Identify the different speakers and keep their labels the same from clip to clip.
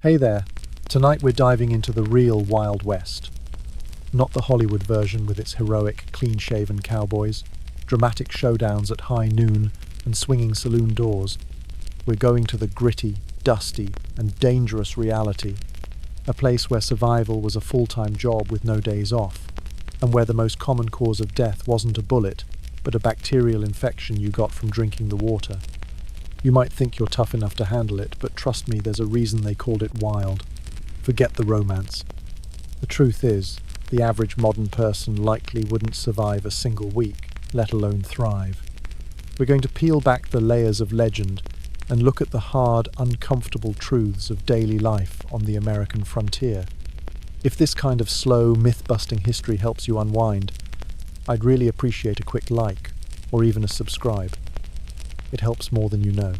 Speaker 1: Hey there. Tonight we're diving into the real Wild West. Not the Hollywood version with its heroic, clean-shaven cowboys, dramatic showdowns at high noon, and swinging saloon doors. We're going to the gritty, dusty, and dangerous reality. A place where survival was a full-time job with no days off, and where the most common cause of death wasn't a bullet, but a bacterial infection you got from drinking the water. You might think you're tough enough to handle it, but trust me, there's a reason they called it wild. Forget the romance. The truth is, the average modern person likely wouldn't survive a single week, let alone thrive. We're going to peel back the layers of legend and look at the hard, uncomfortable truths of daily life on the American frontier. If this kind of slow, myth-busting history helps you unwind, I'd really appreciate a quick like, or even a subscribe. It helps more than you know.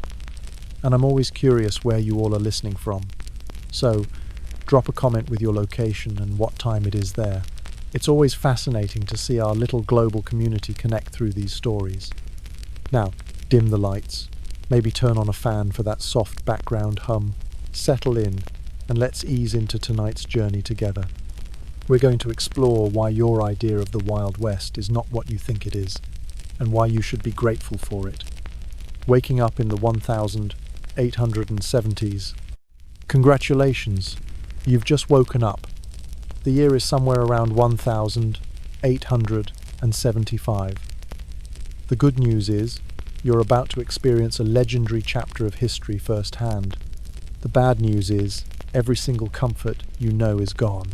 Speaker 1: And I'm always curious where you all are listening from. So, drop a comment with your location and what time it is there. It's always fascinating to see our little global community connect through these stories. Now, dim the lights, maybe turn on a fan for that soft background hum, settle in, and let's ease into tonight's journey together. We're going to explore why your idea of the Wild West is not what you think it is, and why you should be grateful for it. Waking up in the 1870s. Congratulations, you've just woken up. The year is somewhere around 1875. The good news is, you're about to experience a legendary chapter of history firsthand. The bad news is, every single comfort you know is gone,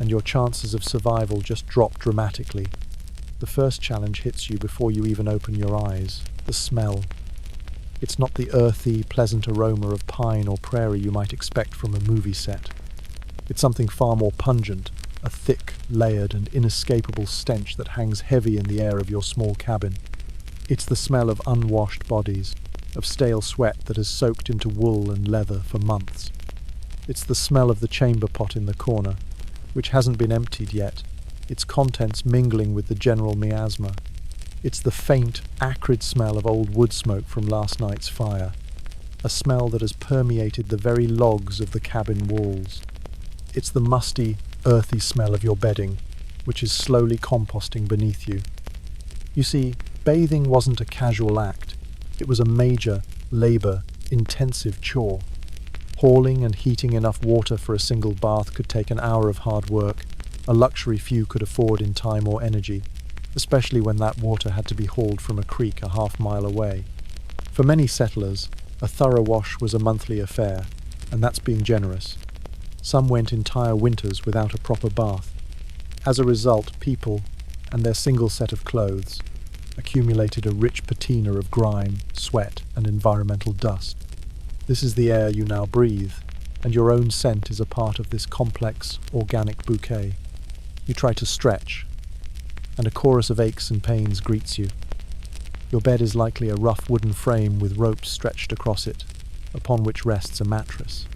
Speaker 1: and your chances of survival just drop dramatically. The first challenge hits you before you even open your eyes: the smell. It's not the earthy, pleasant aroma of pine or prairie you might expect from a movie set. It's something far more pungent, a thick, layered, and inescapable stench that hangs heavy in the air of your small cabin. It's the smell of unwashed bodies, of stale sweat that has soaked into wool and leather for months. It's the smell of the chamber pot in the corner, which hasn't been emptied yet, its contents mingling with the general miasma. It's the faint, acrid smell of old wood smoke from last night's fire, a smell that has permeated the very logs of the cabin walls. It's the musty, earthy smell of your bedding, which is slowly composting beneath you. You see, bathing wasn't a casual act. It was a major, labor-intensive chore. Hauling and heating enough water for a single bath could take an hour of hard work, a luxury few could afford in time or energy, especially when that water had to be hauled from a creek a half-mile away. For many settlers, a thorough wash was a monthly affair, and that's being generous. Some went entire winters without a proper bath. As a result, people, and their single set of clothes, accumulated a rich patina of grime, sweat, and environmental dust. This is the air you now breathe, and your own scent is a part of this complex, organic bouquet. You try to stretch, and a chorus of aches and pains greets you. Your bed is likely a rough wooden frame with ropes stretched across it, upon which rests a mattress.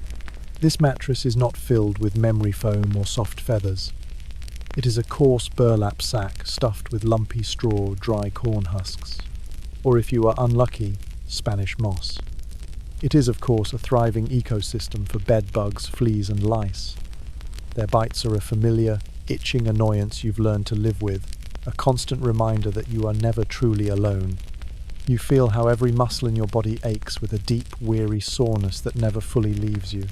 Speaker 1: This mattress is not filled with memory foam or soft feathers. It is a coarse burlap sack stuffed with lumpy straw, dry corn husks, or if you are unlucky, Spanish moss. It is, of course, a thriving ecosystem for bed bugs, fleas, and lice. Their bites are a familiar, itching annoyance you've learned to live with, a constant reminder that you are never truly alone. You feel how every muscle in your body aches with a deep, weary soreness that never fully leaves you.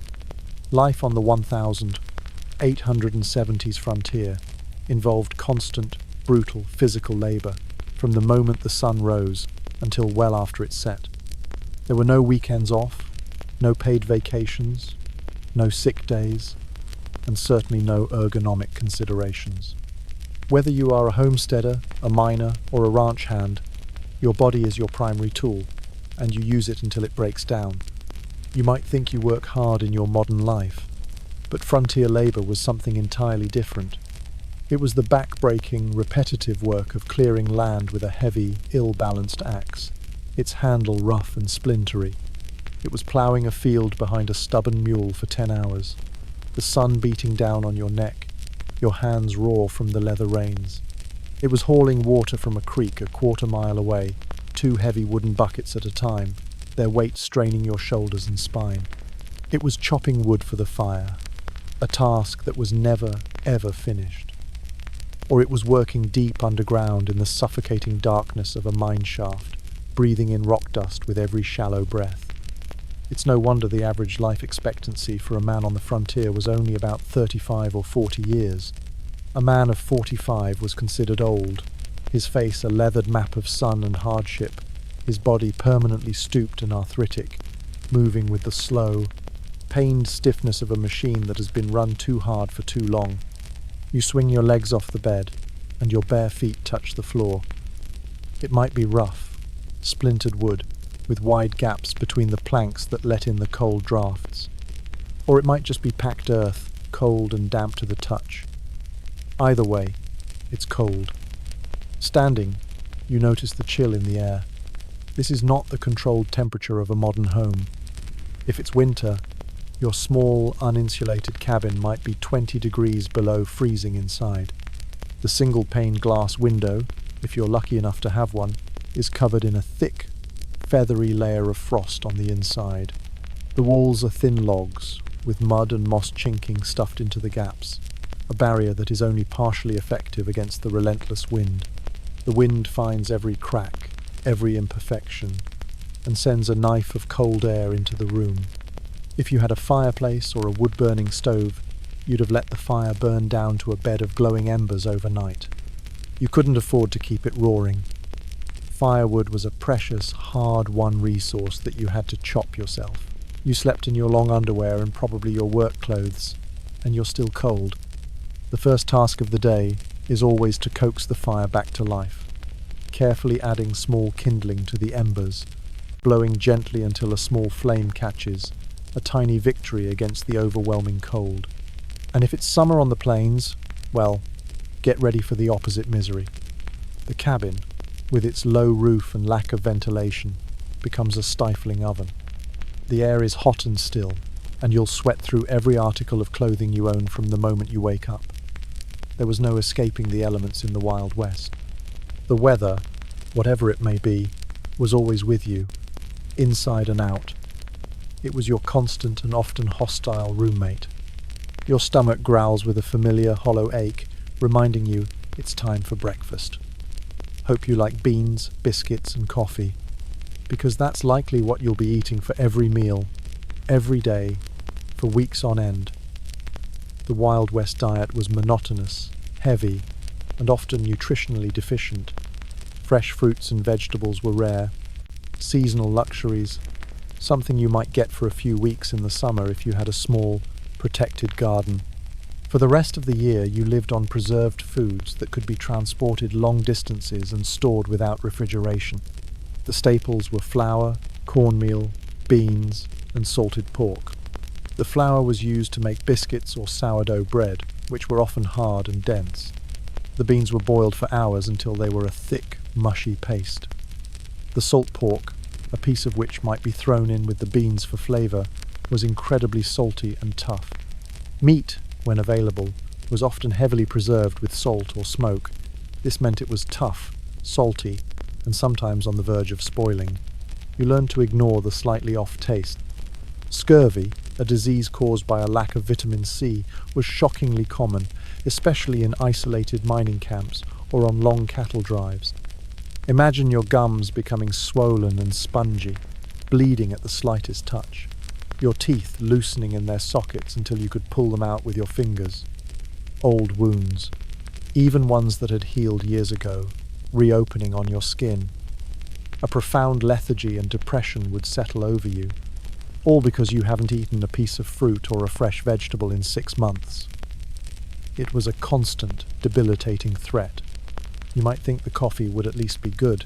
Speaker 1: Life on the 1870s frontier involved constant, brutal physical labor from the moment the sun rose until well after it set. There were no weekends off, no paid vacations, no sick days, and certainly no ergonomic considerations. Whether you are a homesteader, a miner, or a ranch hand, your body is your primary tool, and you use it until it breaks down. You might think you work hard in your modern life, but frontier labor was something entirely different. It was the back-breaking, repetitive work of clearing land with a heavy, ill-balanced axe, its handle rough and splintery. It was ploughing a field behind a stubborn mule for 10 hours, the sun beating down on your neck, your hands raw from the leather reins. It was hauling water from a creek a quarter-mile away, 2 heavy wooden buckets at a time, their weight straining your shoulders and spine. It was chopping wood for the fire, a task that was never, ever finished. Or it was working deep underground in the suffocating darkness of a mine shaft, breathing in rock dust with every shallow breath. It's no wonder the average life expectancy for a man on the frontier was only about 35 or 40 years. A man of 45 was considered old, his face a leathered map of sun and hardship, his body permanently stooped and arthritic, moving with the slow, pained stiffness of a machine that has been run too hard for too long. You swing your legs off the bed, and your bare feet touch the floor. It might be rough, splintered wood, with wide gaps between the planks that let in the cold drafts. Or it might just be packed earth, cold and damp to the touch. Either way, it's cold. Standing, you notice the chill in the air. This is not the controlled temperature of a modern home. If it's winter, your small, uninsulated cabin might be 20 degrees below freezing inside. The single-pane glass window, if you're lucky enough to have one, is covered in a thick, feathery layer of frost on the inside. The walls are thin logs, with mud and moss chinking stuffed into the gaps, a barrier that is only partially effective against the relentless wind. The wind finds every crack, every imperfection, and sends a knife of cold air into the room. If you had a fireplace or a wood-burning stove, you'd have let the fire burn down to a bed of glowing embers overnight. You couldn't afford to keep it roaring. Firewood was a precious, hard-won resource that you had to chop yourself. You slept in your long underwear and probably your work clothes, and you're still cold. The first task of the day is always to coax the fire back to life, carefully adding small kindling to the embers, blowing gently until a small flame catches, a tiny victory against the overwhelming cold. And if it's summer on the plains, well, get ready for the opposite misery. The cabin, with its low roof and lack of ventilation, becomes a stifling oven. The air is hot and still, and you'll sweat through every article of clothing you own from the moment you wake up. There was no escaping the elements in the Wild West. The weather, whatever it may be, was always with you, inside and out. It was your constant and often hostile roommate. Your stomach growls with a familiar hollow ache, reminding you it's time for breakfast. Hope you like beans, biscuits, and coffee, because that's likely what you'll be eating for every meal, every day, for weeks on end. The Wild West diet was monotonous, heavy, and often nutritionally deficient. Fresh fruits and vegetables were rare, seasonal luxuries, something you might get for a few weeks in the summer if you had a small, protected garden. For the rest of the year, you lived on preserved foods that could be transported long distances and stored without refrigeration. The staples were flour, cornmeal, beans, and salted pork. The flour was used to make biscuits or sourdough bread, which were often hard and dense. The beans were boiled for hours until they were a thick, mushy paste. The salt pork, a piece of which might be thrown in with the beans for flavour, was incredibly salty and tough. Meat, when available, was often heavily preserved with salt or smoke. This meant it was tough, salty, and sometimes on the verge of spoiling. You learned to ignore the slightly off taste. Scurvy, a disease caused by a lack of vitamin C, was shockingly common, especially in isolated mining camps or on long cattle drives. Imagine your gums becoming swollen and spongy, bleeding at the slightest touch, your teeth loosening in their sockets until you could pull them out with your fingers. Old wounds, even ones that had healed years ago, reopening on your skin. A profound lethargy and depression would settle over you, all because you haven't eaten a piece of fruit or a fresh vegetable in 6 months. It was a constant, debilitating threat. You might think the coffee would at least be good.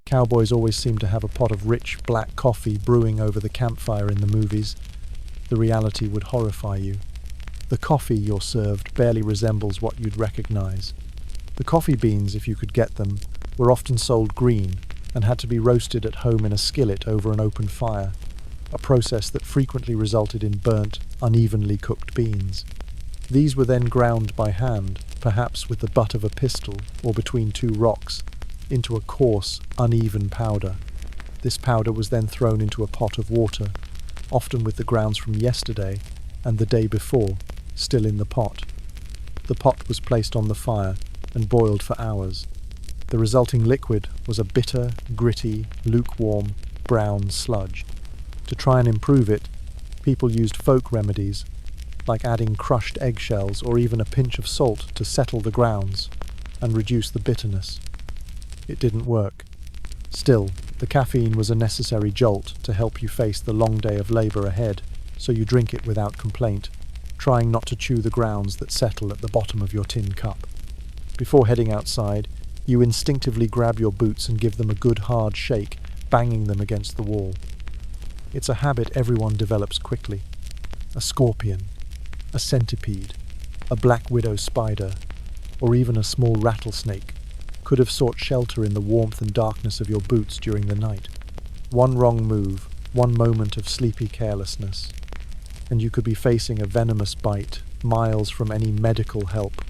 Speaker 1: Cowboys always seem to have a pot of rich, black coffee brewing over the campfire in the movies. The reality would horrify you. The coffee you're served barely resembles what you'd recognize. The coffee beans, if you could get them, were often sold green and had to be roasted at home in a skillet over an open fire, a process that frequently resulted in burnt, unevenly cooked beans. These were then ground by hand, perhaps with the butt of a pistol or between 2 rocks, into a coarse, uneven powder. This powder was then thrown into a pot of water, often with the grounds from yesterday and the day before still in the pot. The pot was placed on the fire and boiled for hours. The resulting liquid was a bitter, gritty, lukewarm, brown sludge. To try and improve it, people used folk remedies, like adding crushed eggshells or even a pinch of salt to settle the grounds and reduce the bitterness. It didn't work. Still, the caffeine was a necessary jolt to help you face the long day of labour ahead, so you drink it without complaint, trying not to chew the grounds that settle at the bottom of your tin cup. Before heading outside, you instinctively grab your boots and give them a good hard shake, banging them against the wall. It's a habit everyone develops quickly. A scorpion, a centipede, a black widow spider, or even a small rattlesnake could have sought shelter in the warmth and darkness of your boots during the night. One wrong move, one moment of sleepy carelessness, and you could be facing a venomous bite miles from any medical help,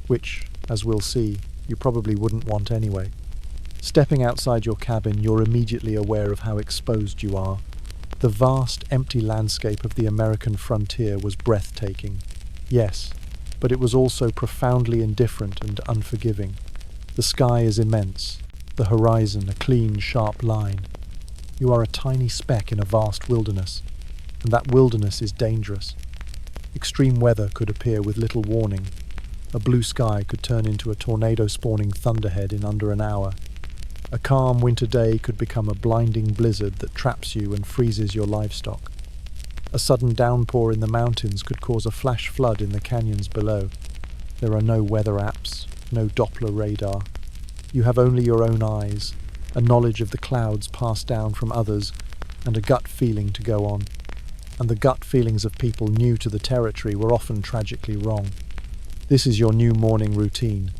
Speaker 1: which, as we'll see, you probably wouldn't want anyway. Stepping outside your cabin, you're immediately aware of how exposed you are. The vast, empty landscape of the American frontier was breathtaking. Yes, but it was also profoundly indifferent and unforgiving. The sky is immense, the horizon a clean, sharp line. You are a tiny speck in a vast wilderness, and that wilderness is dangerous. Extreme weather could appear with little warning. A blue sky could turn into a tornado-spawning thunderhead in under an hour. A calm winter day could become a blinding blizzard that traps you and freezes your livestock. A sudden downpour in the mountains could cause a flash flood in the canyons below. There are no weather apps, no Doppler radar. You have only your own eyes, a knowledge of the clouds passed down from others, and a gut feeling to go on. And the gut feelings of people new to the territory were often tragically wrong. This is your new morning routine.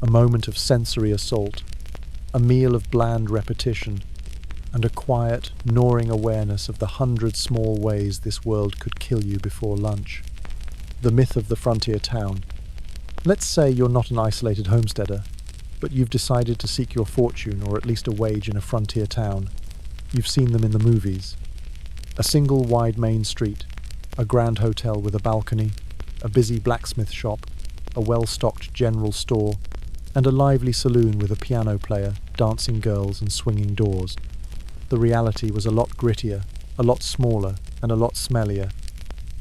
Speaker 1: A moment of sensory assault, a meal of bland repetition, and a quiet, gnawing awareness of the 100 small ways this world could kill you before lunch. The myth of the frontier town. Let's say you're not an isolated homesteader, but you've decided to seek your fortune or at least a wage in a frontier town. You've seen them in the movies. A single wide main street, a grand hotel with a balcony, a busy blacksmith shop, a well-stocked general store, and a lively saloon with a piano player, dancing girls and swinging doors. The reality was a lot grittier, a lot smaller, and a lot smellier.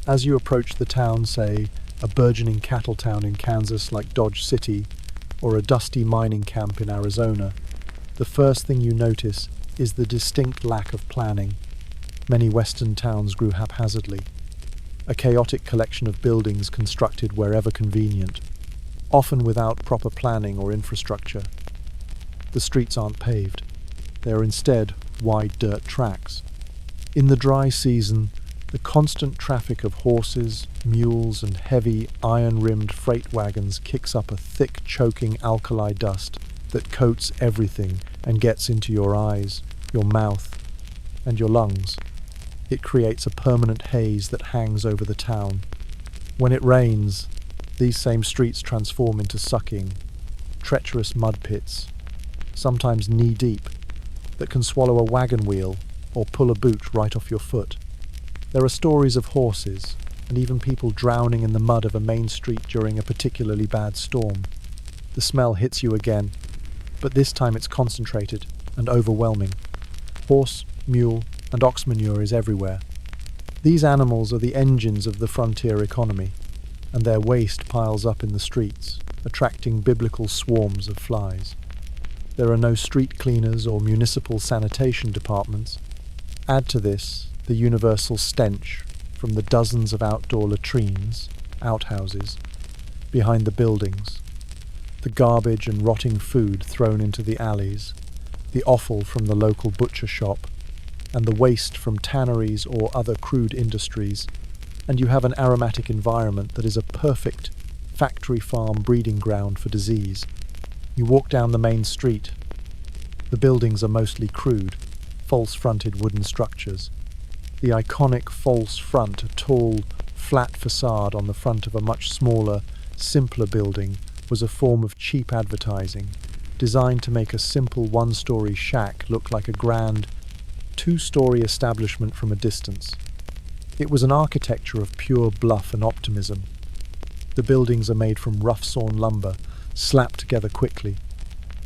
Speaker 1: As you approach the town, say, a burgeoning cattle town in Kansas like Dodge City, or a dusty mining camp in Arizona, the first thing you notice is the distinct lack of planning. Many western towns grew haphazardly, a chaotic collection of buildings constructed wherever convenient, often without proper planning or infrastructure. The streets aren't paved. They are instead wide dirt tracks. In the dry season, the constant traffic of horses, mules, and heavy, iron-rimmed freight wagons kicks up a thick, choking alkali dust that coats everything and gets into your eyes, your mouth, and your lungs. It creates a permanent haze that hangs over the town. When it rains, these same streets transform into sucking, treacherous mud pits, sometimes knee-deep, that can swallow a wagon wheel or pull a boot right off your foot. There are stories of horses, and even people drowning in the mud of a main street during a particularly bad storm. The smell hits you again, but this time it's concentrated and overwhelming. Horse, mule, and ox manure is everywhere. These animals are the engines of the frontier economy, and their waste piles up in the streets, attracting biblical swarms of flies. There are no street cleaners or municipal sanitation departments. Add to this the universal stench from the dozens of outdoor latrines, outhouses, behind the buildings, the garbage and rotting food thrown into the alleys, the offal from the local butcher shop, and the waste from tanneries or other crude industries, and you have an aromatic environment that is a perfect factory farm breeding ground for disease. You walk down the main street. The buildings are mostly crude, false-fronted wooden structures. The iconic false front, a tall, flat facade on the front of a much smaller, simpler building, was a form of cheap advertising, designed to make a simple one-story shack look like a grand, two-story establishment from a distance. It was an architecture of pure bluff and optimism. The buildings are made from rough-sawn lumber, slapped together quickly.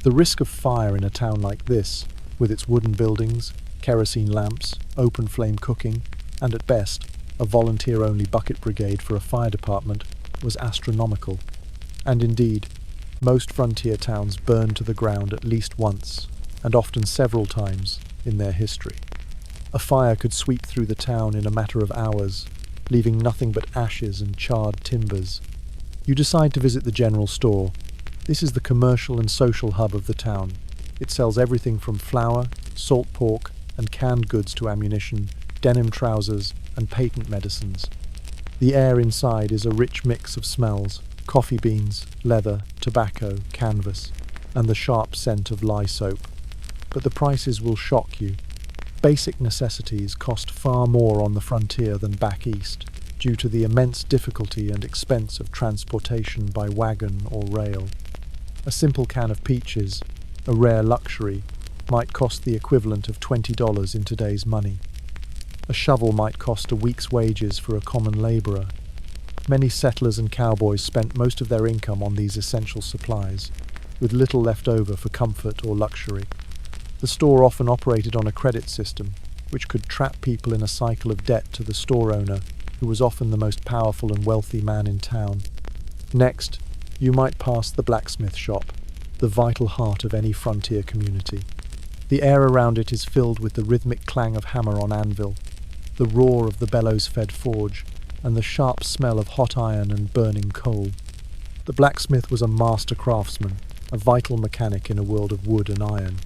Speaker 1: The risk of fire in a town like this, with its wooden buildings, kerosene lamps, open-flame cooking, and at best, a volunteer-only bucket brigade for a fire department, was astronomical. And indeed, most frontier towns burned to the ground at least once, and often several times, in their history. A fire could sweep through the town in a matter of hours, leaving nothing but ashes and charred timbers. You decide to visit the general store. This is the commercial and social hub of the town. It sells everything from flour, salt pork, and canned goods to ammunition, denim trousers, and patent medicines. The air inside is a rich mix of smells: coffee beans, leather, tobacco, canvas, and the sharp scent of lye soap. But the prices will shock you. Basic necessities cost far more on the frontier than back east, due to the immense difficulty and expense of transportation by wagon or rail. A simple can of peaches, a rare luxury, might cost the equivalent of $20 in today's money. A shovel might cost a week's wages for a common labourer. Many settlers and cowboys spent most of their income on these essential supplies, with little left over for comfort or luxury. The store often operated on a credit system, which could trap people in a cycle of debt to the store owner, who was often the most powerful and wealthy man in town. Next, you might pass the blacksmith shop, the vital heart of any frontier community. The air around it is filled with the rhythmic clang of hammer on anvil, the roar of the bellows-fed forge, and the sharp smell of hot iron and burning coal. The blacksmith was a master craftsman, a vital mechanic in a world of wood and iron.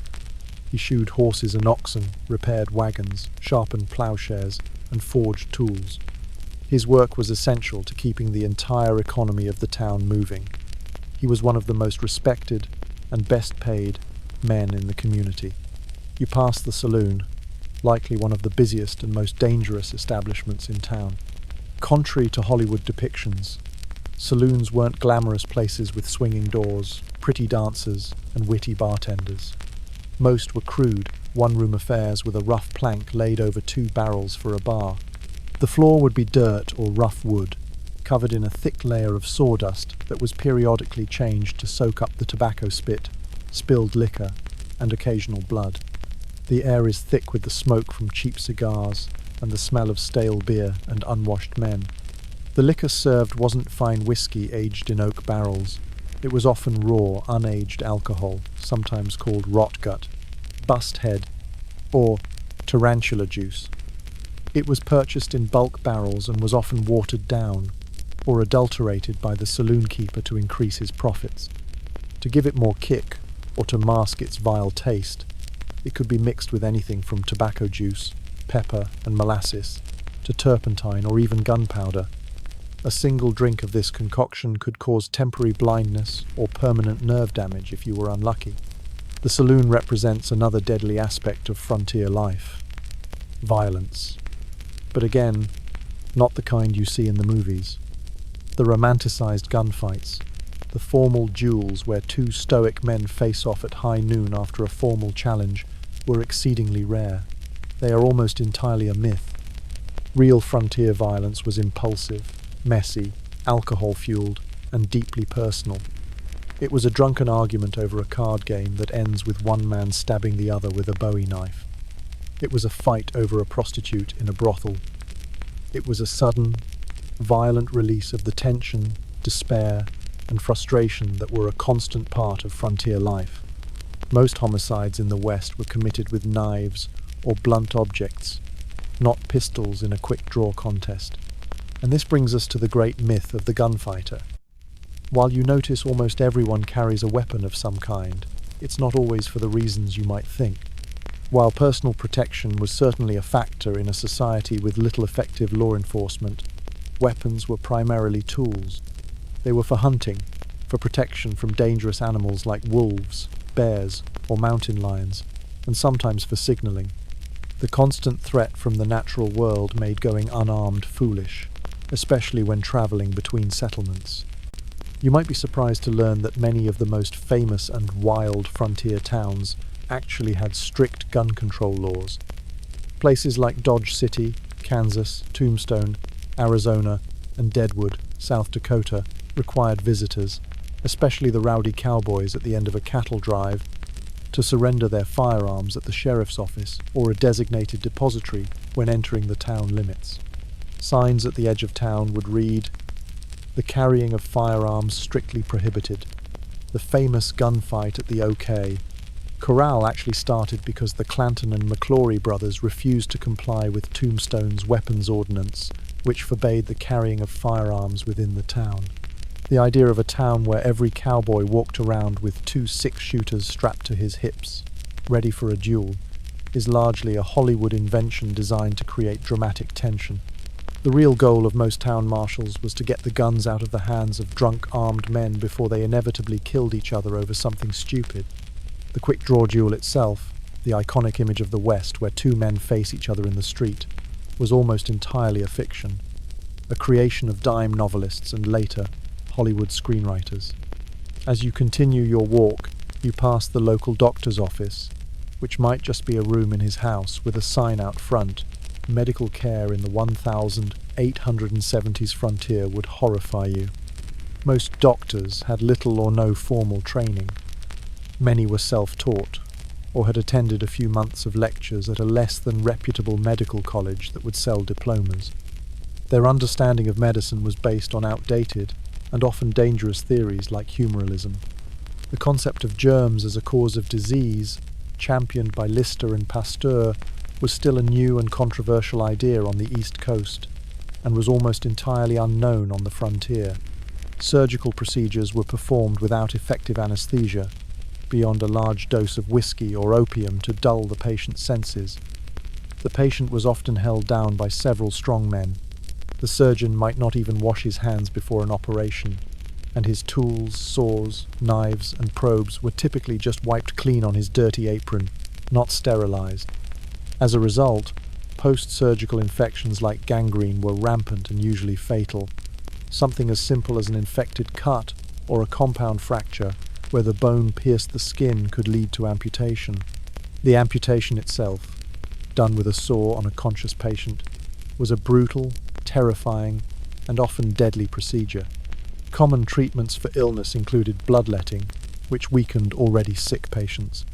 Speaker 1: He shoed horses and oxen, repaired wagons, sharpened ploughshares, and forged tools. His work was essential to keeping the entire economy of the town moving. He was one of the most respected and best paid men in the community. You pass the saloon, likely one of the busiest and most dangerous establishments in town. Contrary to Hollywood depictions, saloons weren't glamorous places with swinging doors, pretty dancers, and witty bartenders. Most were crude, one-room affairs with a rough plank laid over 2 barrels for a bar. The floor would be dirt or rough wood, covered in a thick layer of sawdust that was periodically changed to soak up the tobacco spit, spilled liquor, and occasional blood. The air is thick with the smoke from cheap cigars and the smell of stale beer and unwashed men. The liquor served wasn't fine whiskey aged in oak barrels. It was often raw, unaged alcohol, sometimes called rot gut, bust head, or tarantula juice. It was purchased in bulk barrels and was often watered down, or adulterated by the saloon keeper to increase his profits. To give it more kick, or to mask its vile taste, it could be mixed with anything from tobacco juice, pepper, and molasses, to turpentine or even gunpowder. A single drink of this concoction could cause temporary blindness or permanent nerve damage if you were unlucky. The saloon represents another deadly aspect of frontier life: violence. But again, not the kind you see in the movies. The romanticized gunfights, the formal duels where 2 stoic men face off at high noon after a formal challenge, were exceedingly rare. They are almost entirely a myth. Real frontier violence was impulsive, messy, alcohol-fueled, and deeply personal. It was a drunken argument over a card game that ends with one man stabbing the other with a Bowie knife. It was a fight over a prostitute in a brothel. It was a sudden, violent release of the tension, despair, and frustration that were a constant part of frontier life. Most homicides in the West were committed with knives or blunt objects, not pistols in a quick-draw contest. And this brings us to the great myth of the gunfighter. While you notice almost everyone carries a weapon of some kind, it's not always for the reasons you might think. While personal protection was certainly a factor in a society with little effective law enforcement, weapons were primarily tools. They were for hunting, for protection from dangerous animals like wolves, bears, or mountain lions, and sometimes for signaling. The constant threat from the natural world made going unarmed foolish, especially when traveling between settlements. You might be surprised to learn that many of the most famous and wild frontier towns actually had strict gun control laws. Places like Dodge City, Kansas, Tombstone, Arizona, and Deadwood, South Dakota, required visitors, especially the rowdy cowboys at the end of a cattle drive, to surrender their firearms at the sheriff's office or a designated depository when entering the town limits. Signs at the edge of town would read, "The carrying of firearms strictly prohibited." The famous gunfight at the OK Corral actually started because the Clanton and McClory brothers refused to comply with Tombstone's weapons ordinance, which forbade the carrying of firearms within the town. The idea of a town where every cowboy walked around with 2 six-shooters strapped to his hips, ready for a duel, is largely a Hollywood invention designed to create dramatic tension. The real goal of most town marshals was to get the guns out of the hands of drunk armed men before they inevitably killed each other over something stupid. The quick draw duel itself, the iconic image of the West where 2 men face each other in the street, was almost entirely a fiction, a creation of dime novelists and later Hollywood screenwriters. As you continue your walk, you pass the local doctor's office, which might just be a room in his house with a sign out front. Medical care in the 1870s frontier would horrify you. Most doctors had little or no formal training. Many were self-taught, or had attended a few months of lectures at a less than reputable medical college that would sell diplomas. Their understanding of medicine was based on outdated and often dangerous theories like humorism. The concept of germs as a cause of disease, championed by Lister and Pasteur, was still a new and controversial idea on the East Coast, and was almost entirely unknown on the frontier. Surgical procedures were performed without effective anesthesia, beyond a large dose of whiskey or opium to dull the patient's senses. The patient was often held down by several strong men. The surgeon might not even wash his hands before an operation, and his tools, saws, knives, and probes were typically just wiped clean on his dirty apron, not sterilized. As a result, post-surgical infections like gangrene were rampant and usually fatal. Something as simple as an infected cut or a compound fracture where the bone pierced the skin could lead to amputation. The amputation itself, done with a saw on a conscious patient, was a brutal, terrifying, and often deadly procedure. Common treatments for illness included bloodletting, which weakened already sick patients,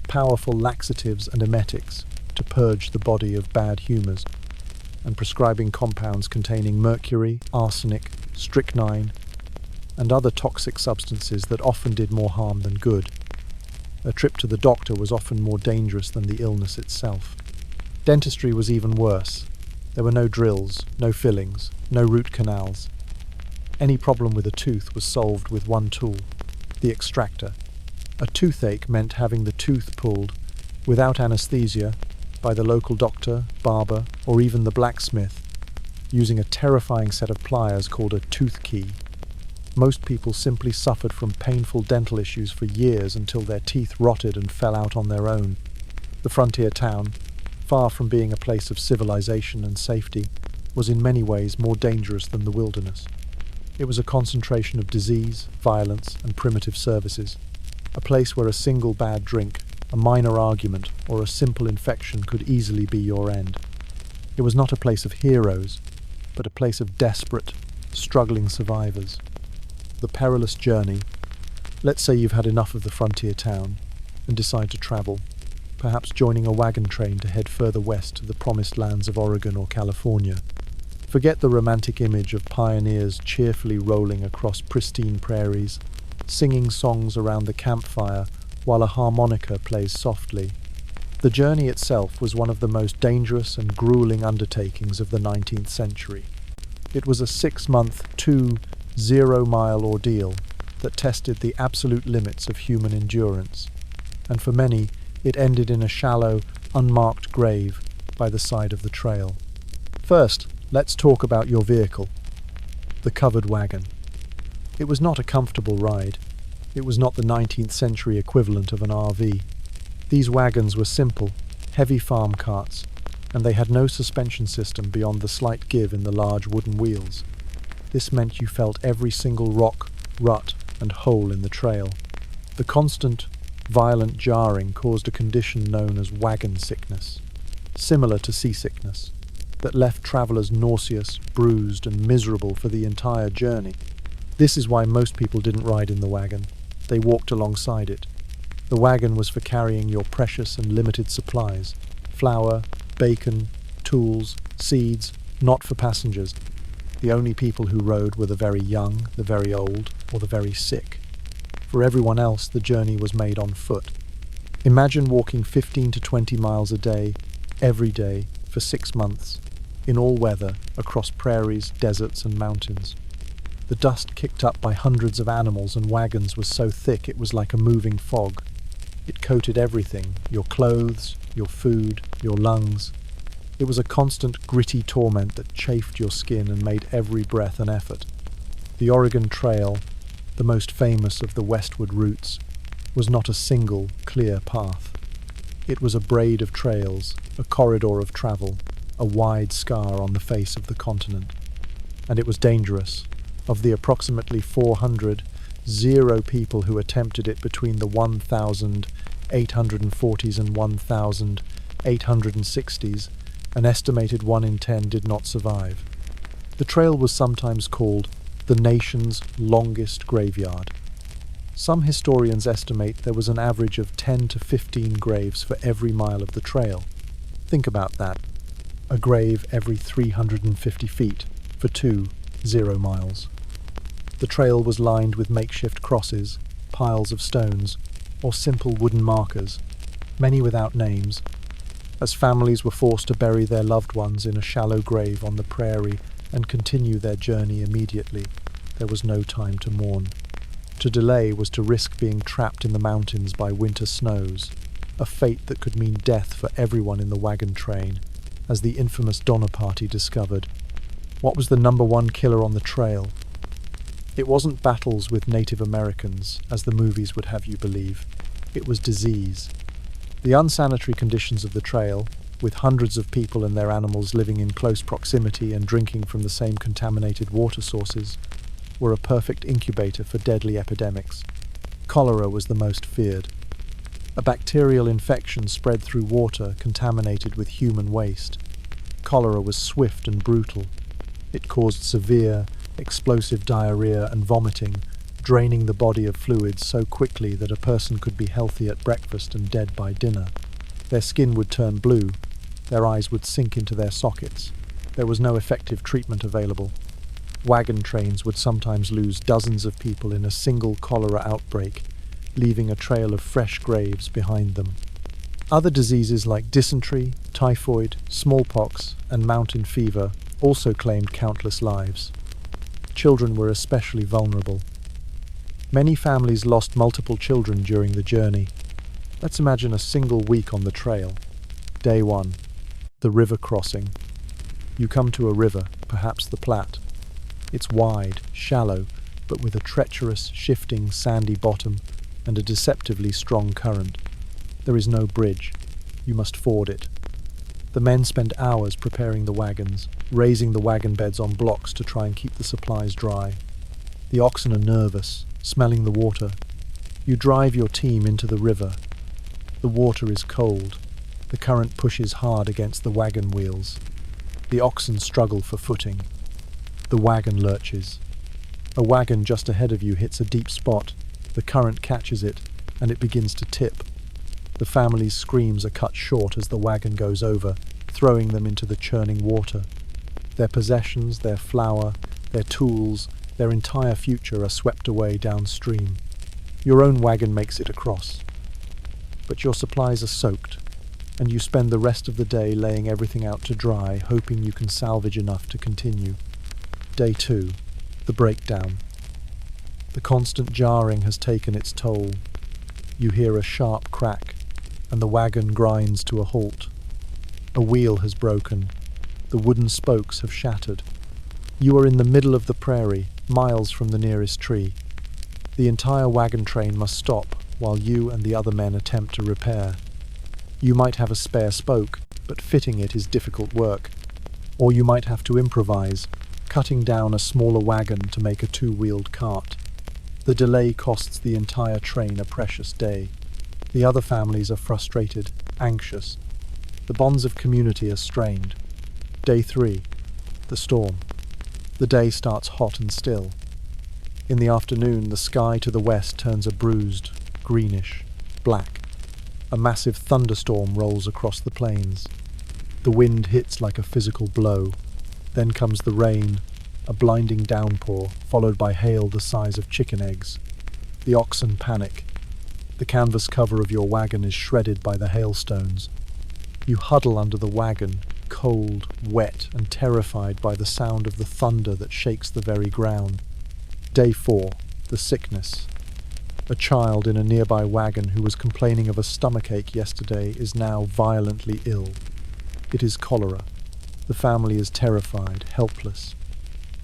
Speaker 1: powerful laxatives and emetics to purge the body of bad humours, and prescribing compounds containing mercury, arsenic, strychnine, and other toxic substances that often did more harm than good. A trip to the doctor was often more dangerous than the illness itself. Dentistry was even worse. There were no drills, no fillings, no root canals. Any problem with a tooth was solved with one tool, the extractor. A toothache meant having the tooth pulled, without anesthesia, by the local doctor, barber, or even the blacksmith, using a terrifying set of pliers called a tooth key. Most people simply suffered from painful dental issues for years until their teeth rotted and fell out on their own. The frontier town, far from being a place of civilization and safety, was in many ways more dangerous than the wilderness. It was a concentration of disease, violence, and primitive services, a place where a single bad drink, a minor argument, or a simple infection could easily be your end. It was not a place of heroes, but a place of desperate, struggling survivors. The perilous journey. Let's say you've had enough of the frontier town and decide to travel, perhaps joining a wagon train to head further west to the promised lands of Oregon or California. Forget the romantic image of pioneers cheerfully rolling across pristine prairies, singing songs around the campfire while a harmonica plays softly. The journey itself was one of the most dangerous and grueling undertakings of the 19th century. It was a 6-month, 0-mile ordeal that tested the absolute limits of human endurance, and for many, it ended in a shallow, unmarked grave by the side of the trail. First, let's talk about your vehicle, the covered wagon. It was not a comfortable ride. It was not the 19th century equivalent of an RV. These wagons were simple, heavy farm carts, and they had no suspension system beyond the slight give in the large wooden wheels. This meant you felt every single rock, rut, and hole in the trail. The constant, violent jarring caused a condition known as wagon sickness, similar to seasickness. that left travelers nauseous, bruised, and miserable for the entire journey. This is why most people didn't ride in the wagon. They walked alongside it. The wagon was for carrying your precious and limited supplies: flour, bacon, tools, seeds, not for passengers. The only people who rode were the very young, the very old, or the very sick. For everyone else, the journey was made on foot. Imagine walking 15 to 20 miles a day, every day, for 6 months, in all weather, across prairies, deserts, and mountains. The dust kicked up by hundreds of animals and wagons was so thick it was like a moving fog. It coated everything: your clothes, your food, your lungs. It was a constant gritty torment that chafed your skin and made every breath an effort. The Oregon Trail, the most famous of the westward routes, was not a single, clear path. It was a braid of trails, a corridor of travel, a wide scar on the face of the continent. And it was dangerous. Of the approximately 400, 0 people who attempted it between the 1,840s and 1,860s, an estimated 1 in 10 did not survive. The trail was sometimes called the nation's longest graveyard. Some historians estimate there was an average of 10 to 15 graves for every mile of the trail. Think about that. A grave every 350 feet for 0 miles. The trail was lined with makeshift crosses, piles of stones, or simple wooden markers, many without names, as families were forced to bury their loved ones in a shallow grave on the prairie and continue their journey immediately. There was no time to mourn. To delay was to risk being trapped in the mountains by winter snows, a fate that could mean death for everyone in the wagon train, as the infamous Donner Party discovered. What was the #1 killer on the trail? It wasn't battles with Native Americans, as the movies would have you believe. It was disease. The unsanitary conditions of the trail, with hundreds of people and their animals living in close proximity and drinking from the same contaminated water sources, were a perfect incubator for deadly epidemics. Cholera was the most feared. A bacterial infection spread through water contaminated with human waste. Cholera was swift and brutal. It caused severe, explosive diarrhea and vomiting, draining the body of fluids so quickly that a person could be healthy at breakfast and dead by dinner. Their skin would turn blue, their eyes would sink into their sockets. There was no effective treatment available. Wagon trains would sometimes lose dozens of people in a single cholera outbreak, leaving a trail of fresh graves behind them. Other diseases like dysentery, typhoid, smallpox, and mountain fever also claimed countless lives. Children were especially vulnerable. Many families lost multiple children during the journey. Let's imagine a single week on the trail. Day 1. The river crossing. You come to a river, perhaps the Platte. It's wide, shallow, but with a treacherous, shifting, sandy bottom and a deceptively strong current. There is no bridge. You must ford it. The men spend hours preparing the wagons, raising the wagon beds on blocks to try and keep the supplies dry. The oxen are nervous, smelling the water. You drive your team into the river. The water is cold. The current pushes hard against the wagon wheels. The oxen struggle for footing. The wagon lurches. A wagon just ahead of you hits a deep spot. The current catches it, and it begins to tip. The family's screams are cut short as the wagon goes over, throwing them into the churning water. Their possessions, their flour, their tools, their entire future are swept away downstream. Your own wagon makes it across. But your supplies are soaked, and you spend the rest of the day laying everything out to dry, hoping you can salvage enough to continue. Day 2. The breakdown. The constant jarring has taken its toll. You hear a sharp crack, and the wagon grinds to a halt. A wheel has broken. The wooden spokes have shattered. You are in the middle of the prairie, miles from the nearest tree. The entire wagon train must stop while you and the other men attempt to repair. You might have a spare spoke, but fitting it is difficult work. Or you might have to improvise, cutting down a smaller wagon to make a 2-wheeled cart. The delay costs the entire train a precious day. The other families are frustrated, anxious. The bonds of community are strained. Day 3. The storm. The day starts hot and still. In the afternoon, the sky to the west turns a bruised, greenish, black. A massive thunderstorm rolls across the plains. The wind hits like a physical blow. Then comes the rain, a blinding downpour, followed by hail the size of chicken eggs. The oxen panic. The canvas cover of your wagon is shredded by the hailstones. You huddle under the wagon, cold, wet, and terrified by the sound of the thunder that shakes the very ground. Day 4. The sickness. A child in a nearby wagon who was complaining of a stomachache yesterday is now violently ill. It is cholera. The family is terrified, helpless.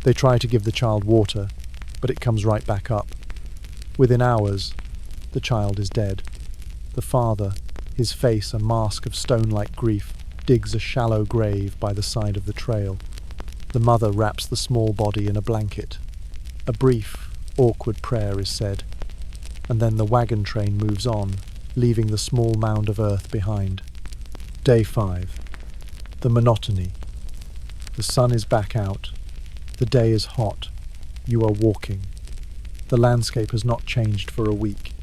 Speaker 1: They try to give the child water, but it comes right back up. Within hours, the child is dead. The father, his face a mask of stone-like grief, digs a shallow grave by the side of the trail. The mother wraps the small body in a blanket. A brief, awkward prayer is said, and then the wagon train moves on, leaving the small mound of earth behind. Day 5. The monotony. The sun is back out. The day is hot. You are walking. The landscape has not changed for a week.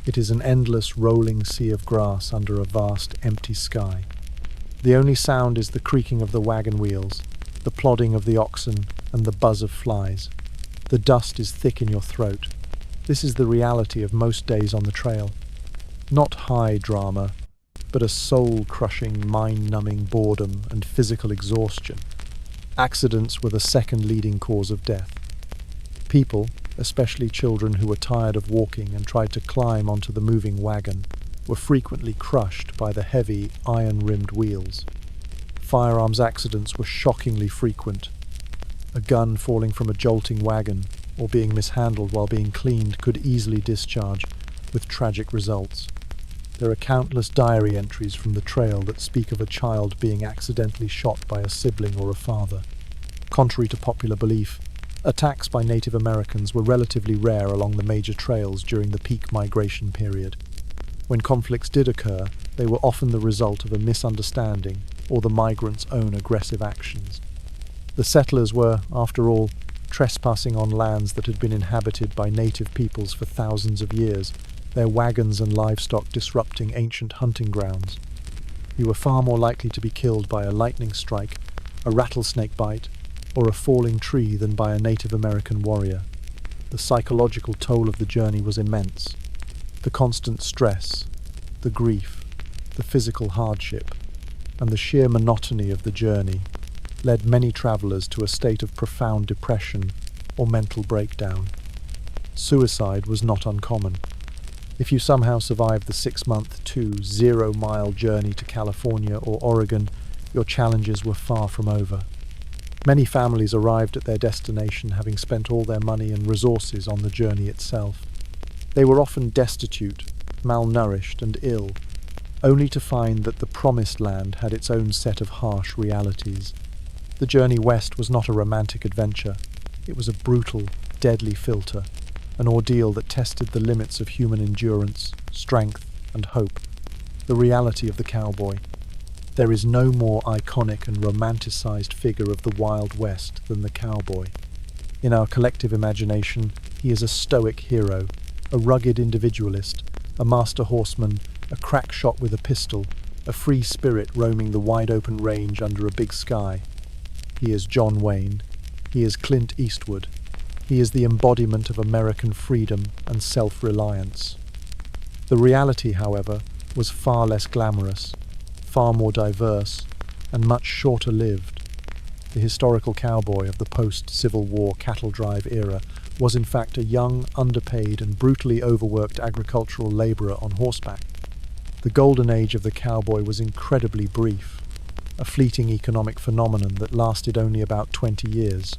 Speaker 1: It is an endless rolling sea of grass under a vast empty sky. The only sound is the creaking of the wagon wheels, the plodding of the oxen, and the buzz of flies. The dust is thick in your throat. This is the reality of most days on the trail. Not high drama, but a soul-crushing, mind-numbing boredom and physical exhaustion. Accidents were the second leading cause of death. People, especially children who were tired of walking and tried to climb onto the moving wagon, were frequently crushed by the heavy, iron-rimmed wheels. Firearms accidents were shockingly frequent. A gun falling from a jolting wagon or being mishandled while being cleaned could easily discharge, with tragic results. There are countless diary entries from the trail that speak of a child being accidentally shot by a sibling or a father. Contrary to popular belief, attacks by Native Americans were relatively rare along the major trails during the peak migration period. When conflicts did occur, they were often the result of a misunderstanding or the migrants' own aggressive actions. The settlers were, after all, trespassing on lands that had been inhabited by native peoples for thousands of years, their wagons and livestock disrupting ancient hunting grounds. You were far more likely to be killed by a lightning strike, a rattlesnake bite, or a falling tree than by a Native American warrior. The psychological toll of the journey was immense. The constant stress, the grief, the physical hardship, and the sheer monotony of the journey led many travelers to a state of profound depression or mental breakdown. Suicide was not uncommon. If you somehow survived the 6-month to 0-mile journey to California or Oregon, your challenges were far from over. Many families arrived at their destination having spent all their money and resources on the journey itself. They were often destitute, malnourished, and ill, only to find that the promised land had its own set of harsh realities. The journey west was not a romantic adventure. It was a brutal, deadly filter, an ordeal that tested the limits of human endurance, strength, and hope. The reality of the cowboy. There is no more iconic and romanticized figure of the Wild West than the cowboy. In our collective imagination, he is a stoic hero, a rugged individualist, a master horseman, a crack shot with a pistol, a free spirit roaming the wide-open range under a big sky. He is John Wayne. He is Clint Eastwood. He is the embodiment of American freedom and self-reliance. The reality, however, was far less glamorous, far more diverse, and much shorter-lived. The historical cowboy of the post-Civil War cattle drive era was in fact a young, underpaid, and brutally overworked agricultural laborer on horseback. The golden age of the cowboy was incredibly brief, a fleeting economic phenomenon that lasted only about 20 years.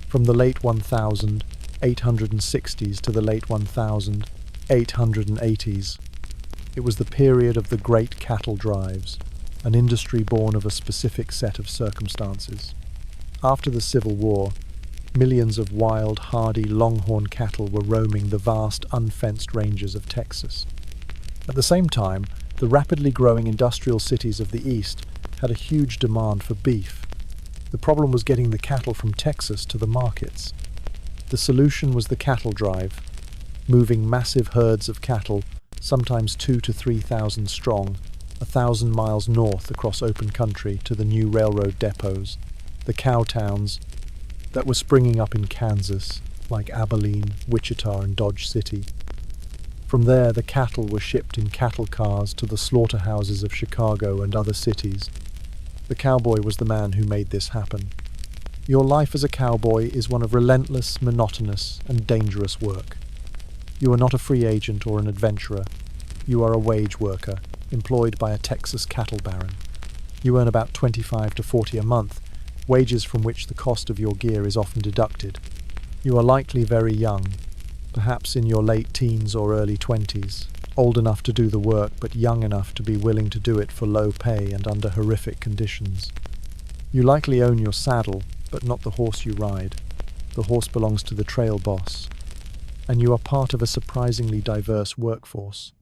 Speaker 1: From the late 1860s to the late 1880s, it was the period of the great cattle drives, an industry born of a specific set of circumstances. After the Civil War, millions of wild, hardy, longhorn cattle were roaming the vast, unfenced ranges of Texas. At the same time, the rapidly growing industrial cities of the East had a huge demand for beef. The problem was getting the cattle from Texas to the markets. The solution was the cattle drive, moving massive herds of cattle, sometimes 2,000 to 3,000 strong, 1,000 miles north across open country to the new railroad depots, the cow towns that were springing up in Kansas, like Abilene, Wichita, and Dodge City. From there, the cattle were shipped in cattle cars to the slaughterhouses of Chicago and other cities. The cowboy was the man who made this happen. Your life as a cowboy is one of relentless, monotonous, and dangerous work. You are not a free agent or an adventurer. You are a wage worker, employed by a Texas cattle baron. You earn about $25 to $40 a month, wages from which the cost of your gear is often deducted. You are likely very young, perhaps in your late teens or early 20s, old enough to do the work but young enough to be willing to do it for low pay and under horrific conditions. You likely own your saddle, but not the horse you ride. The horse belongs to the trail boss, and you are part of a surprisingly diverse workforce.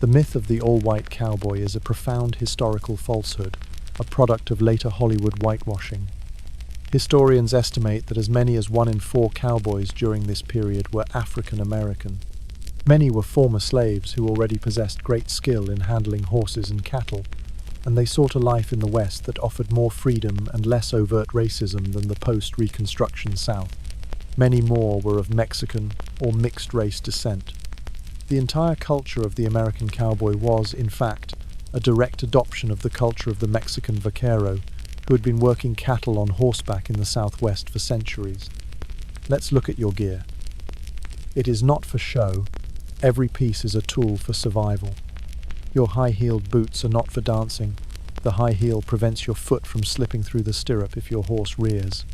Speaker 1: The myth of the all-white cowboy is a profound historical falsehood, a product of later Hollywood whitewashing. Historians estimate that as many as 1 in 4 cowboys during this period were African American. Many were former slaves who already possessed great skill in handling horses and cattle, and they sought a life in the West that offered more freedom and less overt racism than the post-Reconstruction South. Many more were of Mexican or mixed-race descent. The entire culture of the American cowboy was, in fact, a direct adoption of the culture of the Mexican vaquero, who had been working cattle on horseback in the Southwest for centuries. Let's look at your gear. It is not for show. Every piece is a tool for survival. Your high-heeled boots are not for dancing. The high heel prevents your foot from slipping through the stirrup if your horse rears.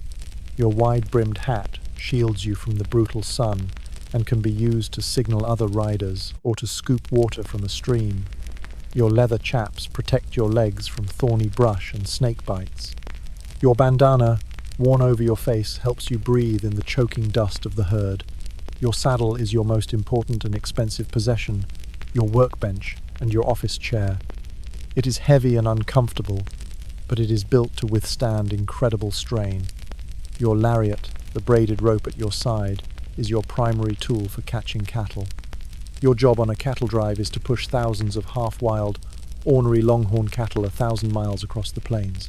Speaker 1: Your wide-brimmed hat shields you from the brutal sun and can be used to signal other riders or to scoop water from a stream. Your leather chaps protect your legs from thorny brush and snake bites. Your bandana, worn over your face, helps you breathe in the choking dust of the herd. Your saddle is your most important and expensive possession, your workbench and your office chair. It is heavy and uncomfortable, but it is built to withstand incredible strain. Your lariat, the braided rope at your side, is your primary tool for catching cattle. Your job on a cattle drive is to push thousands of half-wild, ornery longhorn cattle 1,000 miles across the plains.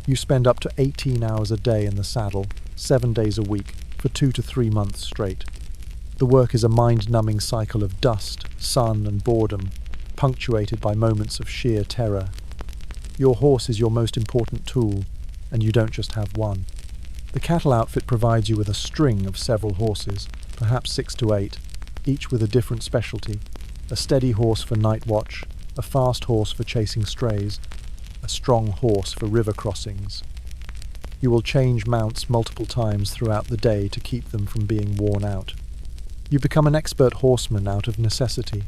Speaker 1: You spend up to 18 hours a day in the saddle, 7 days a week, for 2 to 3 months straight. The work is a mind-numbing cycle of dust, sun, and boredom, punctuated by moments of sheer terror. Your horse is your most important tool, and you don't just have one. The cattle outfit provides you with a string of several horses, perhaps 6 to 8, each with a different specialty: a steady horse for night watch, a fast horse for chasing strays, a strong horse for river crossings. You will change mounts multiple times throughout the day to keep them from being worn out. You become an expert horseman out of necessity,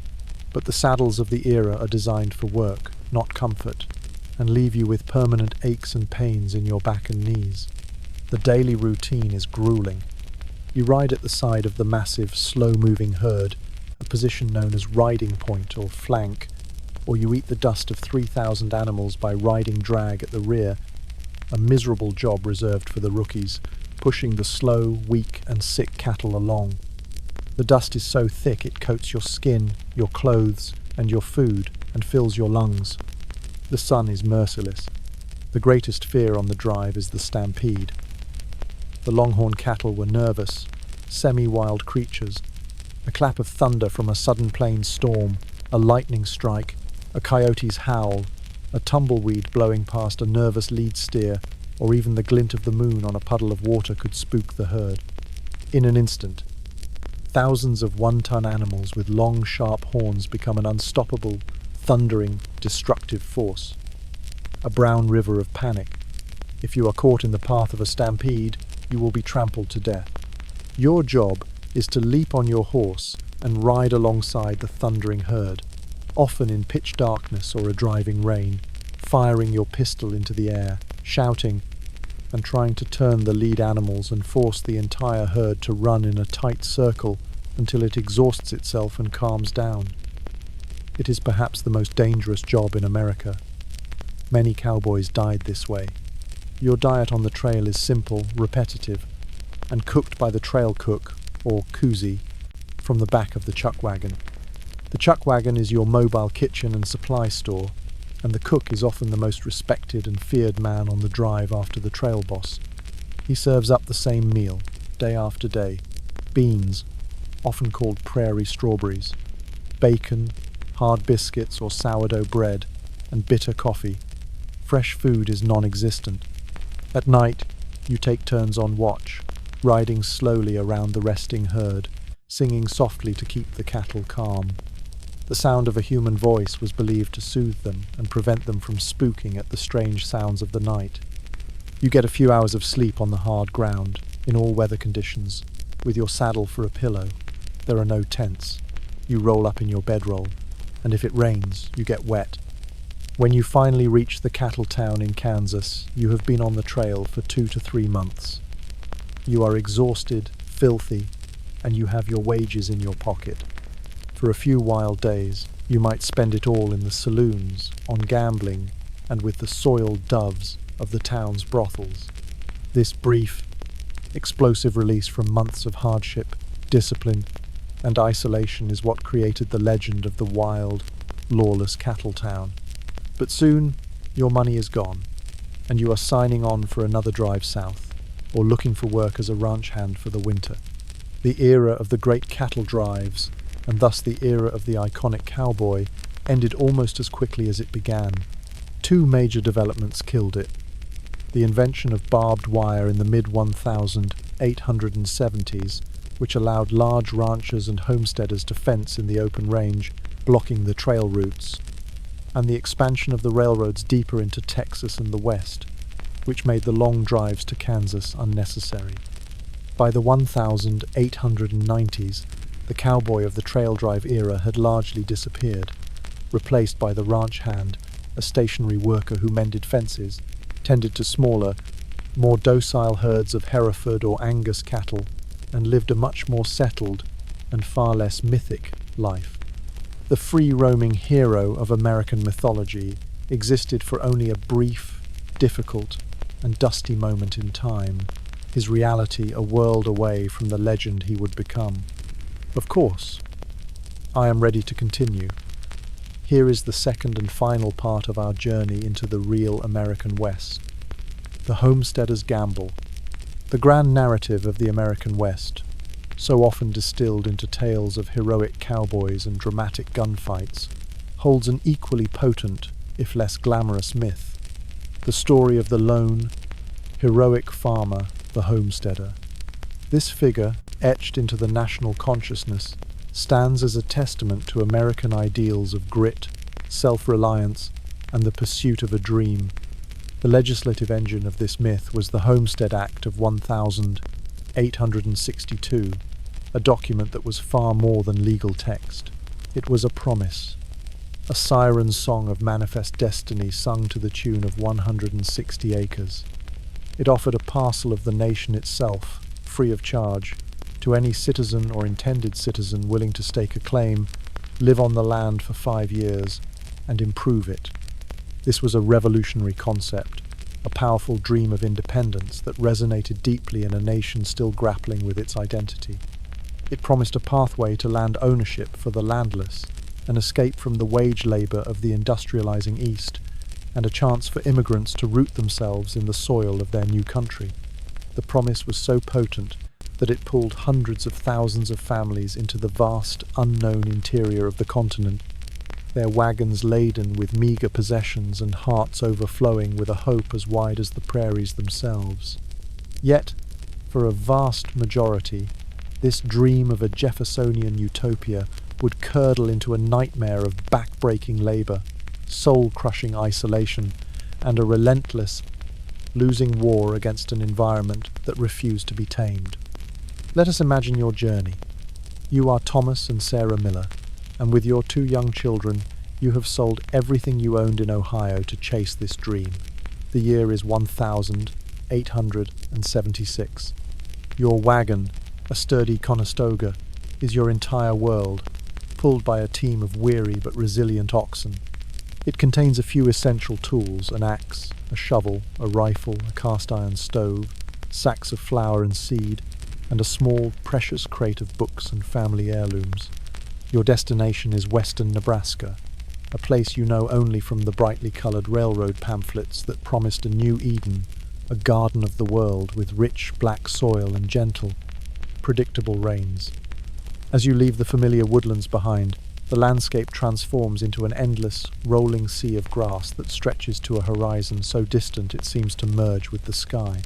Speaker 1: but the saddles of the era are designed for work, not comfort, and leave you with permanent aches and pains in your back and knees. The daily routine is grueling. You ride at the side of the massive, slow-moving herd, a position known as riding point or flank, or you eat the dust of 3,000 animals by riding drag at the rear, a miserable job reserved for the rookies, pushing the slow, weak, and sick cattle along. The dust is so thick it coats your skin, your clothes, and your food, and fills your lungs. The sun is merciless. The greatest fear on the drive is the stampede. The longhorn cattle were nervous, semi-wild creatures. A clap of thunder from a sudden plains storm, a lightning strike, a coyote's howl, a tumbleweed blowing past a nervous lead steer, or even the glint of the moon on a puddle of water could spook the herd. In an instant, thousands of one-ton animals with long, sharp horns become an unstoppable, thundering, destructive force. A brown river of panic. If you are caught in the path of a stampede, you will be trampled to death. Your job is to leap on your horse and ride alongside the thundering herd, often in pitch darkness or a driving rain, firing your pistol into the air, shouting, and trying to turn the lead animals and force the entire herd to run in a tight circle until it exhausts itself and calms down. It is perhaps the most dangerous job in America. Many cowboys died this way. Your diet on the trail is simple, repetitive, and cooked by the trail cook, or koozie, from the back of the chuck wagon. The chuck wagon is your mobile kitchen and supply store, and the cook is often the most respected and feared man on the drive after the trail boss. He serves up the same meal, day after day: beans, often called prairie strawberries, bacon, hard biscuits or sourdough bread, and bitter coffee. Fresh food is non-existent. At night, you take turns on watch, riding slowly around the resting herd, singing softly to keep the cattle calm. The sound of a human voice was believed to soothe them and prevent them from spooking at the strange sounds of the night. You get a few hours of sleep on the hard ground, in all weather conditions, with your saddle for a pillow. There are no tents. You roll up in your bedroll, and if it rains, you get wet. When you finally reach the cattle town in Kansas, you have been on the trail for 2 to 3 months. You are exhausted, filthy, and you have your wages in your pocket. For a few wild days, you might spend it all in the saloons, on gambling, and with the soiled doves of the town's brothels. This brief, explosive release from months of hardship, discipline, and isolation is what created the legend of the wild, lawless cattle town. But soon, your money is gone, and you are signing on for another drive south, or looking for work as a ranch hand for the winter. The era of the great cattle drives, and thus the era of the iconic cowboy, ended almost as quickly as it began. 2 major developments killed it: the invention of barbed wire in the mid-1870s, which allowed large ranchers and homesteaders to fence in the open range, blocking the trail routes, and the expansion of the railroads deeper into Texas and the West, which made the long drives to Kansas unnecessary. By the 1890s, the cowboy of the trail drive era had largely disappeared, replaced by the ranch hand, a stationary worker who mended fences, tended to smaller, more docile herds of Hereford or Angus cattle, and lived a much more settled and far less mythic life. The free-roaming hero of American mythology existed for only a brief, difficult, and dusty moment in time, his reality a world away from the legend he would become. Of course, I am ready to continue. Here is the second and final part of our journey into the real American West. The homesteader's gamble. The grand narrative of the American West, so often distilled into tales of heroic cowboys and dramatic gunfights, holds an equally potent, if less glamorous myth: the story of the lone, heroic farmer, the homesteader. This figure, etched into the national consciousness, stands as a testament to American ideals of grit, self-reliance, and the pursuit of a dream. The legislative engine of this myth was the Homestead Act of 1862, a document that was far more than legal text. It was a promise, a siren song of manifest destiny sung to the tune of 160 acres. It offered a parcel of the nation itself, free of charge, to any citizen or intended citizen willing to stake a claim, live on the land for 5 years, and improve it. This was a revolutionary concept, a powerful dream of independence that resonated deeply in a nation still grappling with its identity. It promised a pathway to land ownership for the landless, an escape from the wage labor of the industrializing East, and a chance for immigrants to root themselves in the soil of their new country. The promise was so potent that it pulled hundreds of thousands of families into the vast, unknown interior of the continent, their wagons laden with meager possessions and hearts overflowing with a hope as wide as the prairies themselves. Yet, for a vast majority, this dream of a Jeffersonian utopia would curdle into a nightmare of back-breaking labor, soul-crushing isolation, and a relentless, losing war against an environment that refused to be tamed. Let us imagine your journey. You are Thomas and Sarah Miller, and with your 2 young children, you have sold everything you owned in Ohio to chase this dream. The year is 1876. Your wagon, a sturdy Conestoga, is your entire world, pulled by a team of weary but resilient oxen. It contains a few essential tools: an axe, a shovel, a rifle, a cast-iron stove, sacks of flour and seed, and a small, precious crate of books and family heirlooms. Your destination is western Nebraska, a place you know only from the brightly coloured railroad pamphlets that promised a new Eden, a garden of the world with rich black soil and gentle, predictable rains. As you leave the familiar woodlands behind, the landscape transforms into an endless, rolling sea of grass that stretches to a horizon so distant it seems to merge with the sky.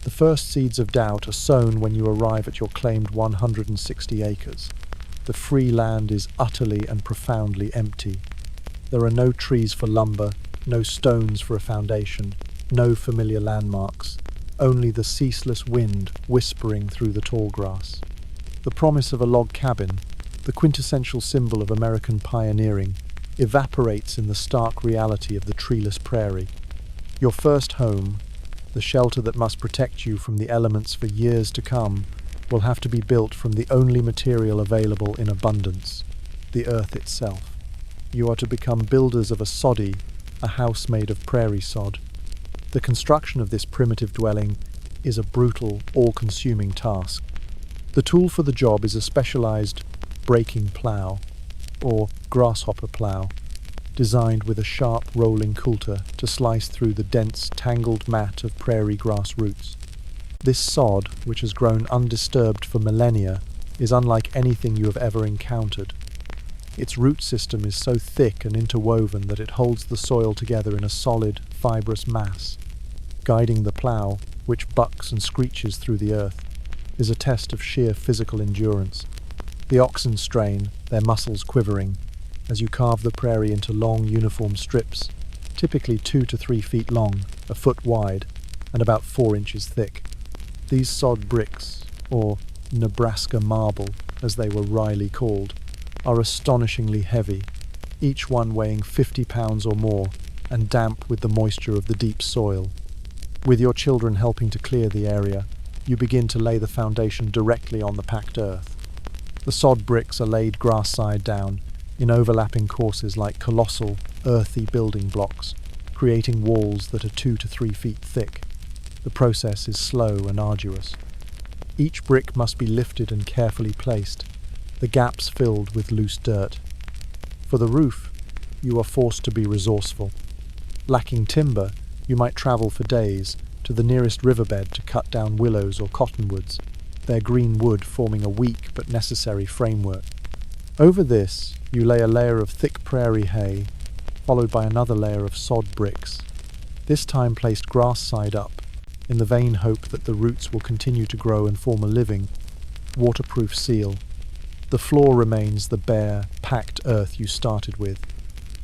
Speaker 1: The first seeds of doubt are sown when you arrive at your claimed 160 acres. The free land is utterly and profoundly empty. There are no trees for lumber, no stones for a foundation, no familiar landmarks, only the ceaseless wind whispering through the tall grass. The promise of a log cabin, the quintessential symbol of American pioneering, evaporates in the stark reality of the treeless prairie. Your first home, the shelter that must protect you from the elements for years to come, will have to be built from the only material available in abundance, the earth itself. You are to become builders of a soddy, a house made of prairie sod. The construction of this primitive dwelling is a brutal, all-consuming task. The tool for the job is a specialized breaking plough, or grasshopper plough, designed with a sharp rolling coulter to slice through the dense, tangled mat of prairie grass roots. This sod, which has grown undisturbed for millennia, is unlike anything you have ever encountered. Its root system is so thick and interwoven that it holds the soil together in a solid, fibrous mass. Guiding the plough, which bucks and screeches through the earth, is a test of sheer physical endurance. The oxen strain, their muscles quivering, as you carve the prairie into long, uniform strips, typically 2 to 3 feet long, a foot wide, and about 4 inches thick. These sod bricks, or Nebraska marble, as they were wryly called, are astonishingly heavy, each one weighing 50 pounds or more, and damp with the moisture of the deep soil. With your children helping to clear the area, you begin to lay the foundation directly on the packed earth. The sod bricks are laid grass side down, in overlapping courses like colossal, earthy building blocks, creating walls that are 2 to 3 feet thick. The process is slow and arduous. Each brick must be lifted and carefully placed, the gaps filled with loose dirt. For the roof, you are forced to be resourceful. Lacking timber, you might travel for days to the nearest riverbed to cut down willows or cottonwoods, their green wood forming a weak but necessary framework. Over this, you lay a layer of thick prairie hay, followed by another layer of sod bricks, this time placed grass side up, in the vain hope that the roots will continue to grow and form a living, waterproof seal. The floor remains the bare, packed earth you started with.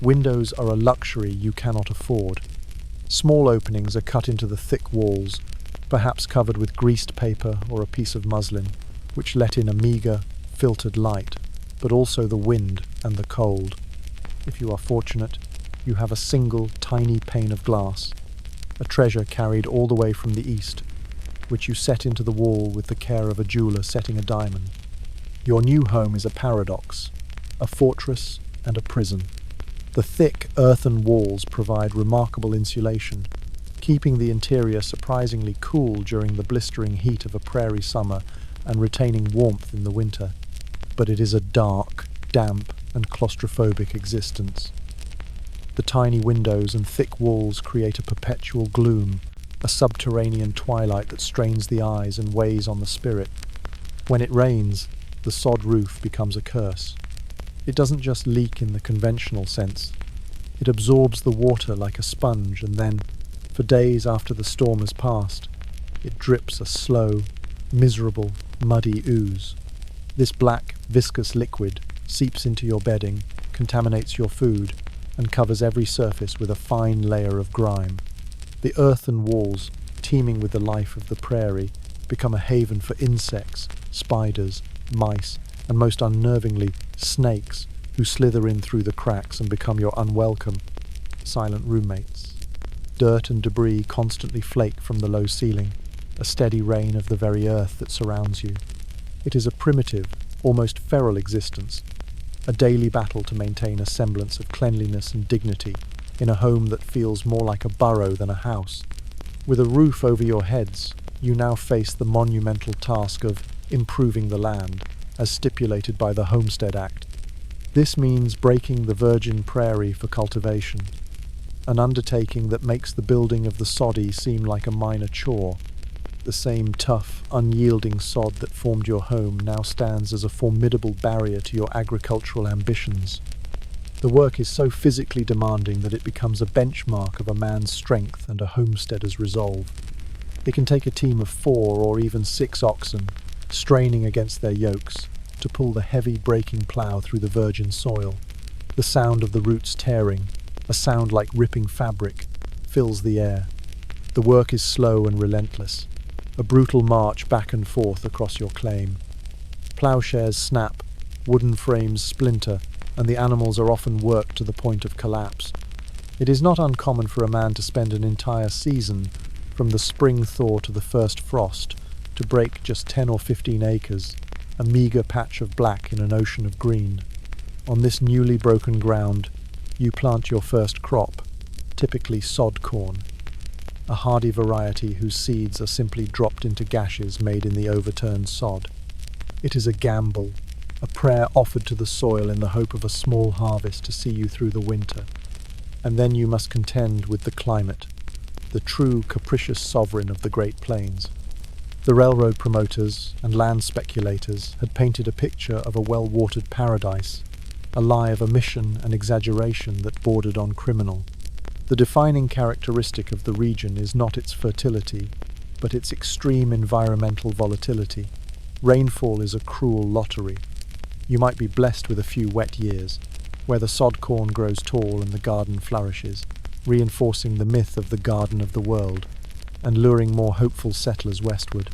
Speaker 1: Windows are a luxury you cannot afford. Small openings are cut into the thick walls, perhaps covered with greased paper or a piece of muslin, which let in a meagre, filtered light, but also the wind and the cold. If you are fortunate, you have a single, tiny pane of glass, a treasure carried all the way from the east, which you set into the wall with the care of a jeweler setting a diamond. Your new home is a paradox, a fortress and a prison. The thick earthen walls provide remarkable insulation, keeping the interior surprisingly cool during the blistering heat of a prairie summer and retaining warmth in the winter. But it is a dark, damp, and claustrophobic existence. The tiny windows and thick walls create a perpetual gloom, a subterranean twilight that strains the eyes and weighs on the spirit. When it rains, the sod roof becomes a curse. It doesn't just leak in the conventional sense. It absorbs the water like a sponge, and then, for days after the storm has passed, it drips a slow, miserable, muddy ooze. This black, viscous liquid seeps into your bedding, contaminates your food, and covers every surface with a fine layer of grime. The earthen walls, teeming with the life of the prairie, become a haven for insects, spiders, mice, and most unnervingly, snakes, who slither in through the cracks and become your unwelcome, silent roommates. Dirt and debris constantly flake from the low ceiling, a steady rain of the very earth that surrounds you. It is a primitive, almost feral existence, a daily battle to maintain a semblance of cleanliness and dignity in a home that feels more like a burrow than a house. With a roof over your heads, you now face the monumental task of improving the land, as stipulated by the Homestead Act. This means breaking the virgin prairie for cultivation, an undertaking that makes the building of the soddy seem like a minor chore. The same tough, unyielding sod that formed your home now stands as a formidable barrier to your agricultural ambitions. The work is so physically demanding that it becomes a benchmark of a man's strength and a homesteader's resolve. It can take a team of 4 or even 6 oxen, straining against their yokes, to pull the heavy breaking plough through the virgin soil. The sound of the roots tearing, a sound like ripping fabric, fills the air. The work is slow and relentless, a brutal march back and forth across your claim. Ploughshares snap, wooden frames splinter, and the animals are often worked to the point of collapse. It is not uncommon for a man to spend an entire season, from the spring thaw to the first frost, to break just 10 or 15 acres, a meagre patch of black in an ocean of green. On this newly broken ground, you plant your first crop, typically sod corn, a hardy variety whose seeds are simply dropped into gashes made in the overturned sod. It is a gamble, a prayer offered to the soil in the hope of a small harvest to see you through the winter. And then you must contend with the climate, the true capricious sovereign of the Great Plains. The railroad promoters and land speculators had painted a picture of a well-watered paradise, a lie of omission and exaggeration that bordered on criminal. The defining characteristic of the region is not its fertility, but its extreme environmental volatility. Rainfall is a cruel lottery. You might be blessed with a few wet years, where the sod corn grows tall and the garden flourishes, reinforcing the myth of the garden of the world, and luring more hopeful settlers westward.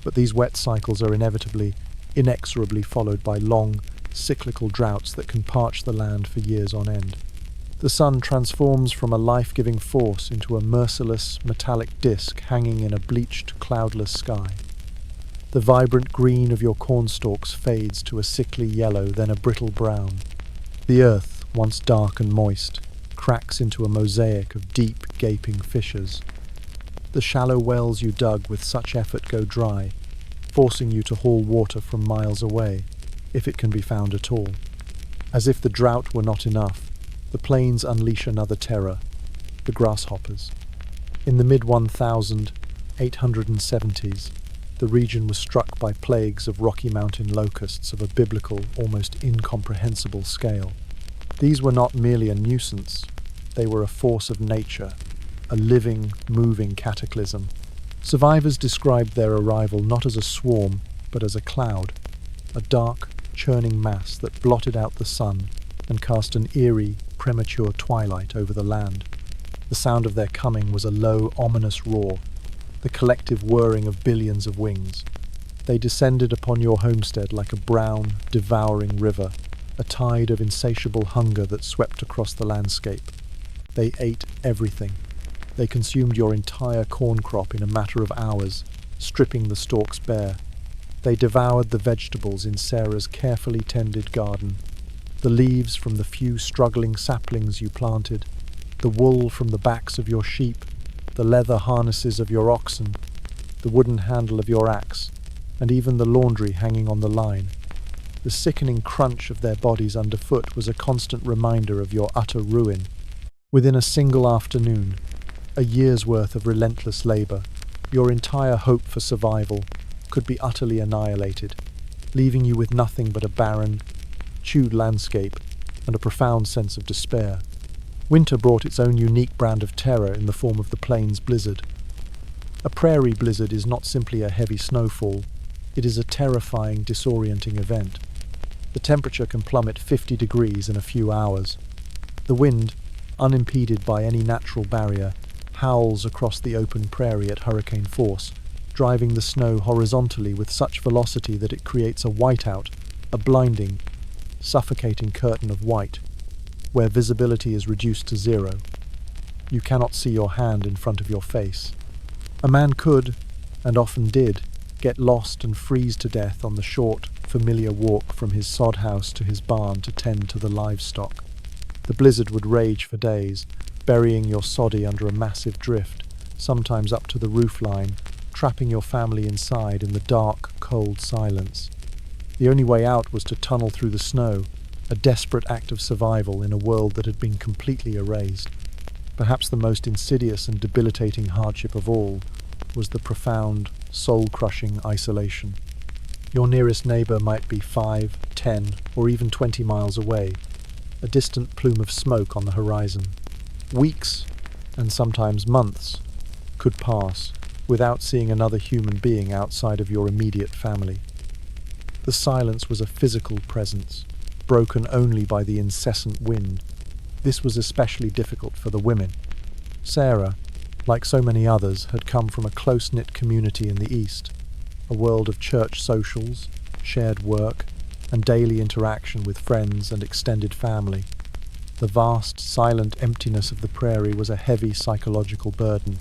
Speaker 1: But these wet cycles are inexorably followed by long, cyclical droughts that can parch the land for years on end. The sun transforms from a life-giving force into a merciless, metallic disk hanging in a bleached, cloudless sky. The vibrant green of your cornstalks fades to a sickly yellow, then a brittle brown. The earth, once dark and moist, cracks into a mosaic of deep, gaping fissures. The shallow wells you dug with such effort go dry, forcing you to haul water from miles away, if it can be found at all. As if the drought were not enough, the plains unleash another terror, the grasshoppers. In the mid-1870s, the region was struck by plagues of Rocky Mountain locusts of a biblical, almost incomprehensible scale. These were not merely a nuisance, they were a force of nature, a living, moving cataclysm. Survivors described their arrival not as a swarm, but as a cloud, a dark, churning mass that blotted out the sun and cast an eerie, premature twilight over the land. The sound of their coming was a low, ominous roar, the collective whirring of billions of wings. They descended upon your homestead like a brown, devouring river, a tide of insatiable hunger that swept across the landscape. They ate everything. They consumed your entire corn crop in a matter of hours, stripping the stalks bare. They devoured the vegetables in Sarah's carefully tended garden, the leaves from the few struggling saplings you planted, the wool from the backs of your sheep, the leather harnesses of your oxen, the wooden handle of your axe, and even the laundry hanging on the line. The sickening crunch of their bodies underfoot was a constant reminder of your utter ruin. Within a single afternoon, a year's worth of relentless labor, your entire hope for survival could be utterly annihilated, leaving you with nothing but a barren, chewed landscape and a profound sense of despair. Winter brought its own unique brand of terror in the form of the plains blizzard. A prairie blizzard is not simply a heavy snowfall, it is a terrifying, disorienting event. The temperature can plummet 50 degrees in a few hours. The wind, unimpeded by any natural barrier, howls across the open prairie at hurricane force, driving the snow horizontally with such velocity that it creates a whiteout, a blinding, suffocating curtain of white, where visibility is reduced to zero. You cannot see your hand in front of your face. A man could, and often did, get lost and freeze to death on the short, familiar walk from his sod house to his barn to tend to the livestock. The blizzard would rage for days, burying your soddy under a massive drift, sometimes up to the roofline, trapping your family inside in the dark, cold silence. The only way out was to tunnel through the snow, a desperate act of survival in a world that had been completely erased. Perhaps the most insidious and debilitating hardship of all was the profound, soul-crushing isolation. Your nearest neighbour might be 5, 10, or even 20 miles away, a distant plume of smoke on the horizon. Weeks, and sometimes months, could pass without seeing another human being outside of your immediate family. The silence was a physical presence, broken only by the incessant wind. This was especially difficult for the women. Sarah, like so many others, had come from a close-knit community in the East, a world of church socials, shared work, and daily interaction with friends and extended family. The vast, silent emptiness of the prairie was a heavy psychological burden.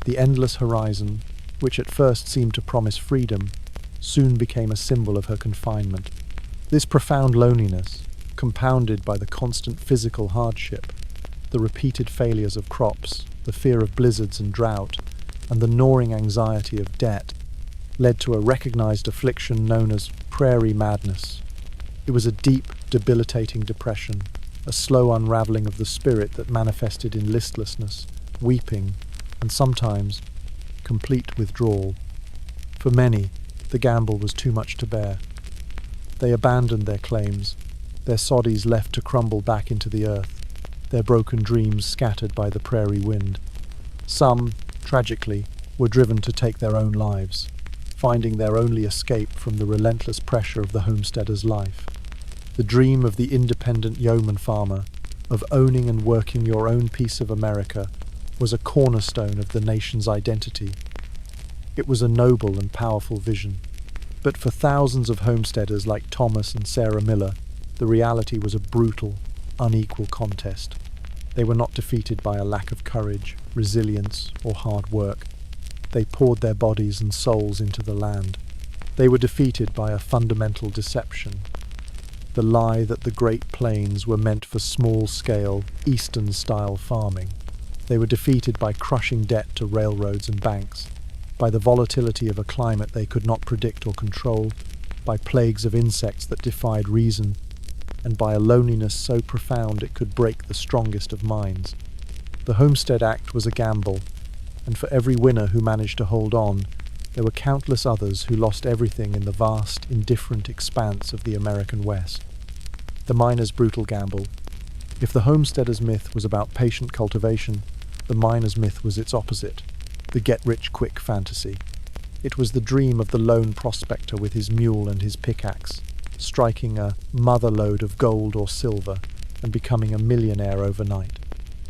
Speaker 1: The endless horizon, which at first seemed to promise freedom, soon became a symbol of her confinement. This profound loneliness, compounded by the constant physical hardship, the repeated failures of crops, the fear of blizzards and drought, and the gnawing anxiety of debt, led to a recognized affliction known as prairie madness. It was a deep, debilitating depression, a slow unraveling of the spirit that manifested in listlessness, weeping, and sometimes complete withdrawal. For many, the gamble was too much to bear. They abandoned their claims, their soddies left to crumble back into the earth, their broken dreams scattered by the prairie wind. Some, tragically, were driven to take their own lives, finding their only escape from the relentless pressure of the homesteader's life. The dream of the independent yeoman farmer, of owning and working your own piece of America, was a cornerstone of the nation's identity. It was a noble and powerful vision. But for thousands of homesteaders like Thomas and Sarah Miller, the reality was a brutal, unequal contest. They were not defeated by a lack of courage, resilience, or hard work. They poured their bodies and souls into the land. They were defeated by a fundamental deception, the lie that the Great Plains were meant for small-scale, Eastern-style farming. They were defeated by crushing debt to railroads and banks, by the volatility of a climate they could not predict or control, by plagues of insects that defied reason, and by a loneliness so profound it could break the strongest of minds. The Homestead Act was a gamble, and for every winner who managed to hold on, there were countless others who lost everything in the vast, indifferent expanse of the American West. The miner's brutal gamble. If the homesteader's myth was about patient cultivation, the miner's myth was its opposite, the get-rich-quick fantasy. It was the dream of the lone prospector with his mule and his pickaxe, striking a mother-lode of gold or silver and becoming a millionaire overnight.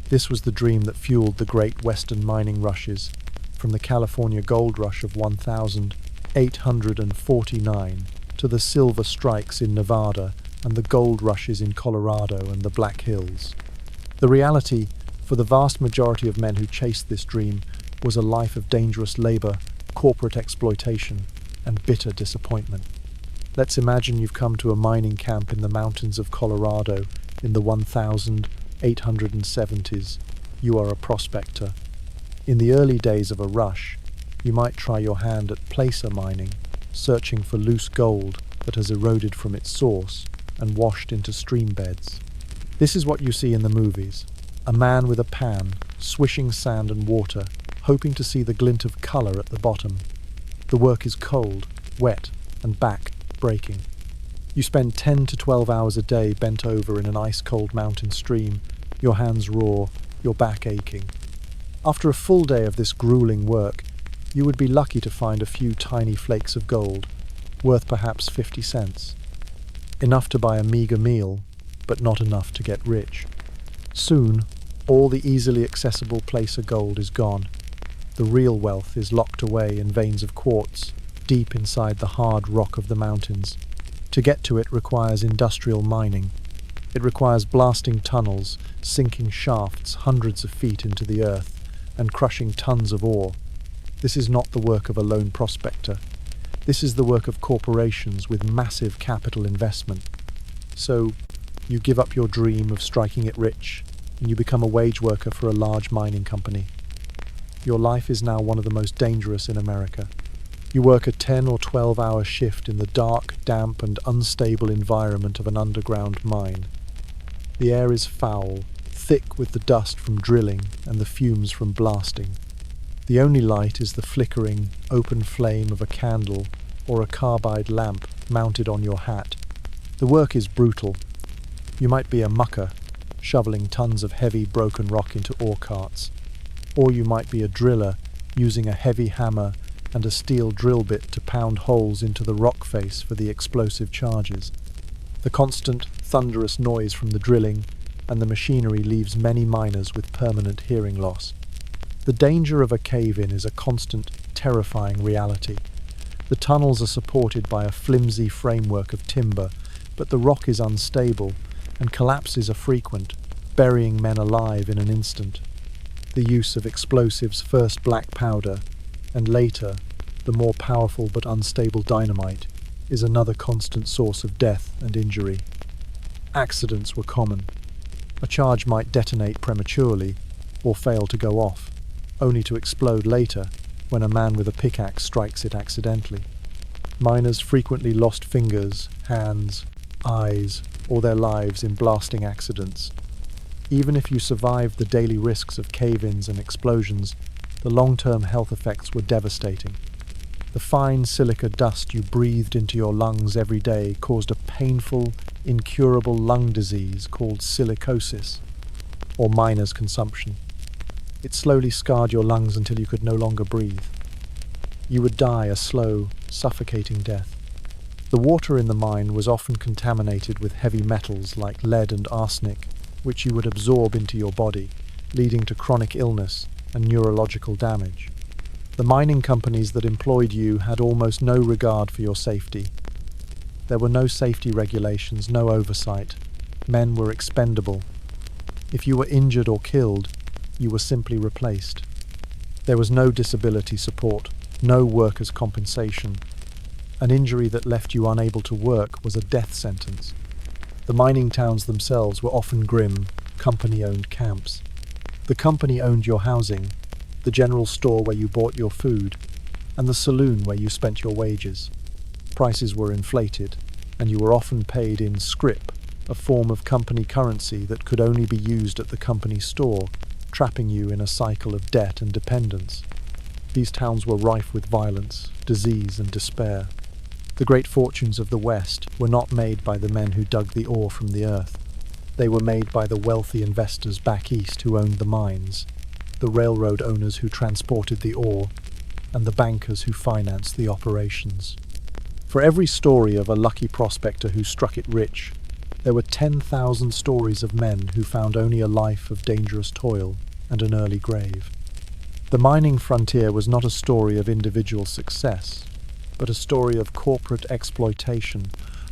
Speaker 1: This was the dream that fueled the great Western mining rushes, from the California gold rush of 1849 to the silver strikes in Nevada and the gold rushes in Colorado and the Black Hills. The reality, for the vast majority of men who chased this dream, was a life of dangerous labor, corporate exploitation, and bitter disappointment. Let's imagine you've come to a mining camp in the mountains of Colorado in the 1870s. You are a prospector. In the early days of a rush, you might try your hand at placer mining, searching for loose gold that has eroded from its source and washed into stream beds. This is what you see in the movies. A man with a pan, swishing sand and water, hoping to see the glint of colour at the bottom. The work is cold, wet, and back-breaking. You spend 10 to 12 hours a day bent over in an ice-cold mountain stream, your hands raw, your back aching. After a full day of this grueling work, you would be lucky to find a few tiny flakes of gold, worth perhaps 50 cents. Enough to buy a meager meal, but not enough to get rich. Soon, all the easily accessible placer gold is gone. The real wealth is locked away in veins of quartz, deep inside the hard rock of the mountains. To get to it requires industrial mining. It requires blasting tunnels, sinking shafts hundreds of feet into the earth, and crushing tons of ore. This is not the work of a lone prospector. This is the work of corporations with massive capital investment. So, you give up your dream of striking it rich, and you become a wage worker for a large mining company. Your life is now one of the most dangerous in America. You work a 10 or 12-hour shift in the dark, damp, and unstable environment of an underground mine. The air is foul, thick with the dust from drilling and the fumes from blasting. The only light is the flickering, open flame of a candle or a carbide lamp mounted on your hat. The work is brutal. You might be a mucker, shoveling tons of heavy, broken rock into ore carts. Or you might be a driller, using a heavy hammer and a steel drill bit to pound holes into the rock face for the explosive charges. The constant, thunderous noise from the drilling and the machinery leaves many miners with permanent hearing loss. The danger of a cave-in is a constant, terrifying reality. The tunnels are supported by a flimsy framework of timber, but the rock is unstable, and collapses are frequent, burying men alive in an instant. The use of explosives, first black powder, and later, the more powerful but unstable dynamite, is another constant source of death and injury. Accidents were common. A charge might detonate prematurely, or fail to go off, only to explode later when a man with a pickaxe strikes it accidentally. Miners frequently lost fingers, hands, eyes, or their lives in blasting accidents. Even if you survived the daily risks of cave-ins and explosions, the long-term health effects were devastating. The fine silica dust you breathed into your lungs every day caused a painful, incurable lung disease called silicosis, or miner's consumption. It slowly scarred your lungs until you could no longer breathe. You would die a slow, suffocating death. The water in the mine was often contaminated with heavy metals like lead and arsenic, which you would absorb into your body, leading to chronic illness and neurological damage. The mining companies that employed you had almost no regard for your safety. There were no safety regulations, no oversight. Men were expendable. If you were injured or killed, you were simply replaced. There was no disability support, no workers' compensation. An injury that left you unable to work was a death sentence. The mining towns themselves were often grim, company-owned camps. The company owned your housing, the general store where you bought your food, and the saloon where you spent your wages. Prices were inflated, and you were often paid in scrip, a form of company currency that could only be used at the company store, trapping you in a cycle of debt and dependence. These towns were rife with violence, disease, and despair. The great fortunes of the West were not made by the men who dug the ore from the earth. They were made by the wealthy investors back east who owned the mines, the railroad owners who transported the ore, and the bankers who financed the operations. For every story of a lucky prospector who struck it rich, there were 10,000 stories of men who found only a life of dangerous toil and an early grave. The mining frontier was not a story of individual success, but a story of corporate exploitation,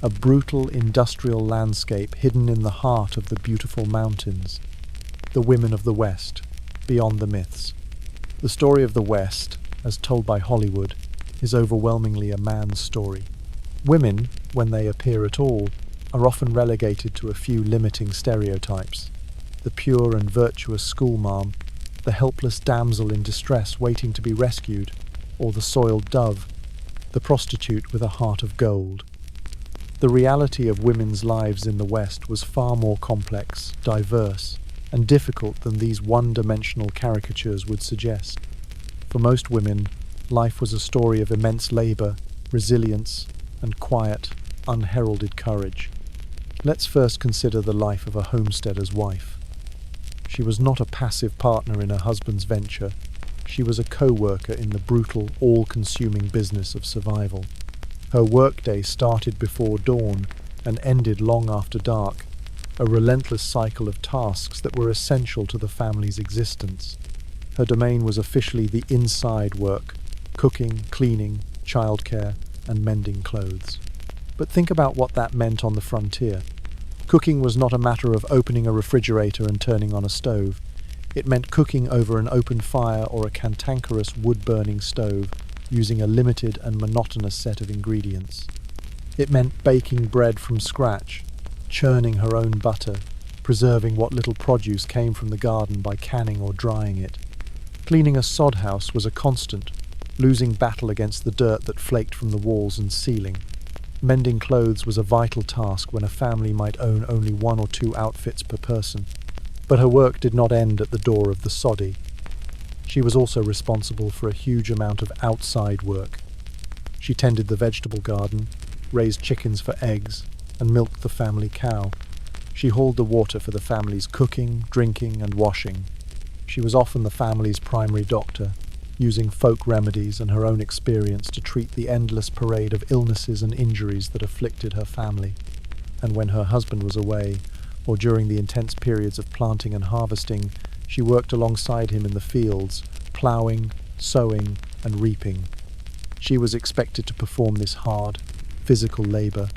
Speaker 1: a brutal industrial landscape hidden in the heart of the beautiful mountains. The women of the West, beyond the myths. The story of the West, as told by Hollywood, is overwhelmingly a man's story. Women, when they appear at all, are often relegated to a few limiting stereotypes. The pure and virtuous schoolmarm, the helpless damsel in distress waiting to be rescued, or the soiled dove, the prostitute with a heart of gold. The reality of women's lives in the West was far more complex, diverse, and difficult than these one-dimensional caricatures would suggest. For most women, life was a story of immense labor, resilience, and quiet, unheralded courage. Let's first consider the life of a homesteader's wife. She was not a passive partner in her husband's venture. She was a co-worker in the brutal, all-consuming business of survival. Her workday started before dawn and ended long after dark, a relentless cycle of tasks that were essential to the family's existence. Her domain was officially the inside work: cooking, cleaning, childcare, and mending clothes. But think about what that meant on the frontier. Cooking was not a matter of opening a refrigerator and turning on a stove. It meant cooking over an open fire or a cantankerous wood-burning stove, using a limited and monotonous set of ingredients. It meant baking bread from scratch, churning her own butter, preserving what little produce came from the garden by canning or drying it. Cleaning a sod house was a constant, losing battle against the dirt that flaked from the walls and ceiling. Mending clothes was a vital task when a family might own only 1 or 2 outfits per person. But her work did not end at the door of the soddy. She was also responsible for a huge amount of outside work. She tended the vegetable garden, raised chickens for eggs, and milked the family cow. She hauled the water for the family's cooking, drinking, and washing. She was often the family's primary doctor, using folk remedies and her own experience to treat the endless parade of illnesses and injuries that afflicted her family. And when her husband was away, or during the intense periods of planting and harvesting, she worked alongside him in the fields, ploughing, sowing, and reaping. She was expected to perform this hard, physical labor,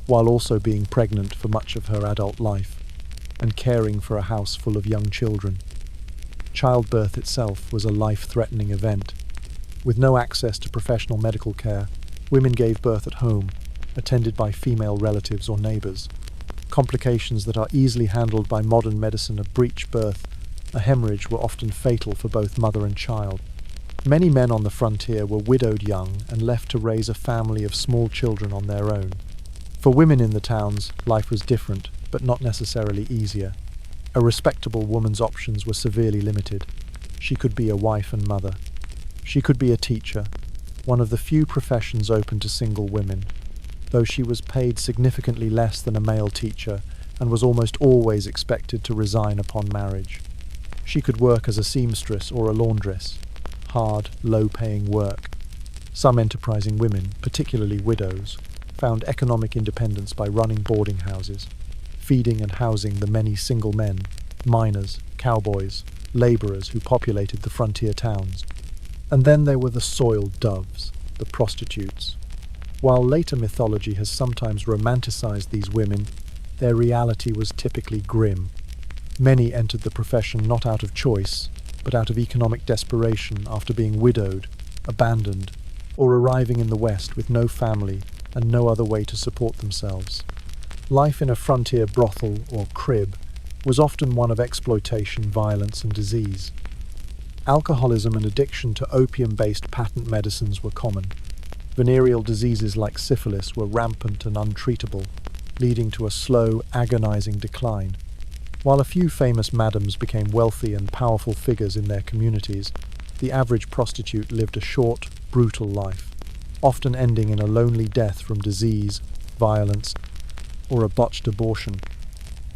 Speaker 1: while also being pregnant for much of her adult life, and caring for a house full of young children. Childbirth itself was a life-threatening event. With no access to professional medical care, women gave birth at home, attended by female relatives or neighbors. Complications that are easily handled by modern medicine, a breech birth, a hemorrhage, were often fatal for both mother and child. Many men on the frontier were widowed young and left to raise a family of small children on their own. For women in the towns, life was different, but not necessarily easier. A respectable woman's options were severely limited. She could be a wife and mother. She could be a teacher, one of the few professions open to single women, though she was paid significantly less than a male teacher and was almost always expected to resign upon marriage. She could work as a seamstress or a laundress, hard, low-paying work. Some enterprising women, particularly widows, found economic independence by running boarding houses, feeding and housing the many single men, miners, cowboys, laborers who populated the frontier towns. And then there were the soiled doves, the prostitutes. While later mythology has sometimes romanticized these women, their reality was typically grim. Many entered the profession not out of choice, but out of economic desperation after being widowed, abandoned, or arriving in the West with no family and no other way to support themselves. Life in a frontier brothel or crib was often one of exploitation, violence, and disease. Alcoholism and addiction to opium-based patent medicines were common. Venereal diseases like syphilis were rampant and untreatable, leading to a slow, agonizing decline. While a few famous madams became wealthy and powerful figures in their communities, the average prostitute lived a short, brutal life, often ending in a lonely death from disease, violence, or a botched abortion.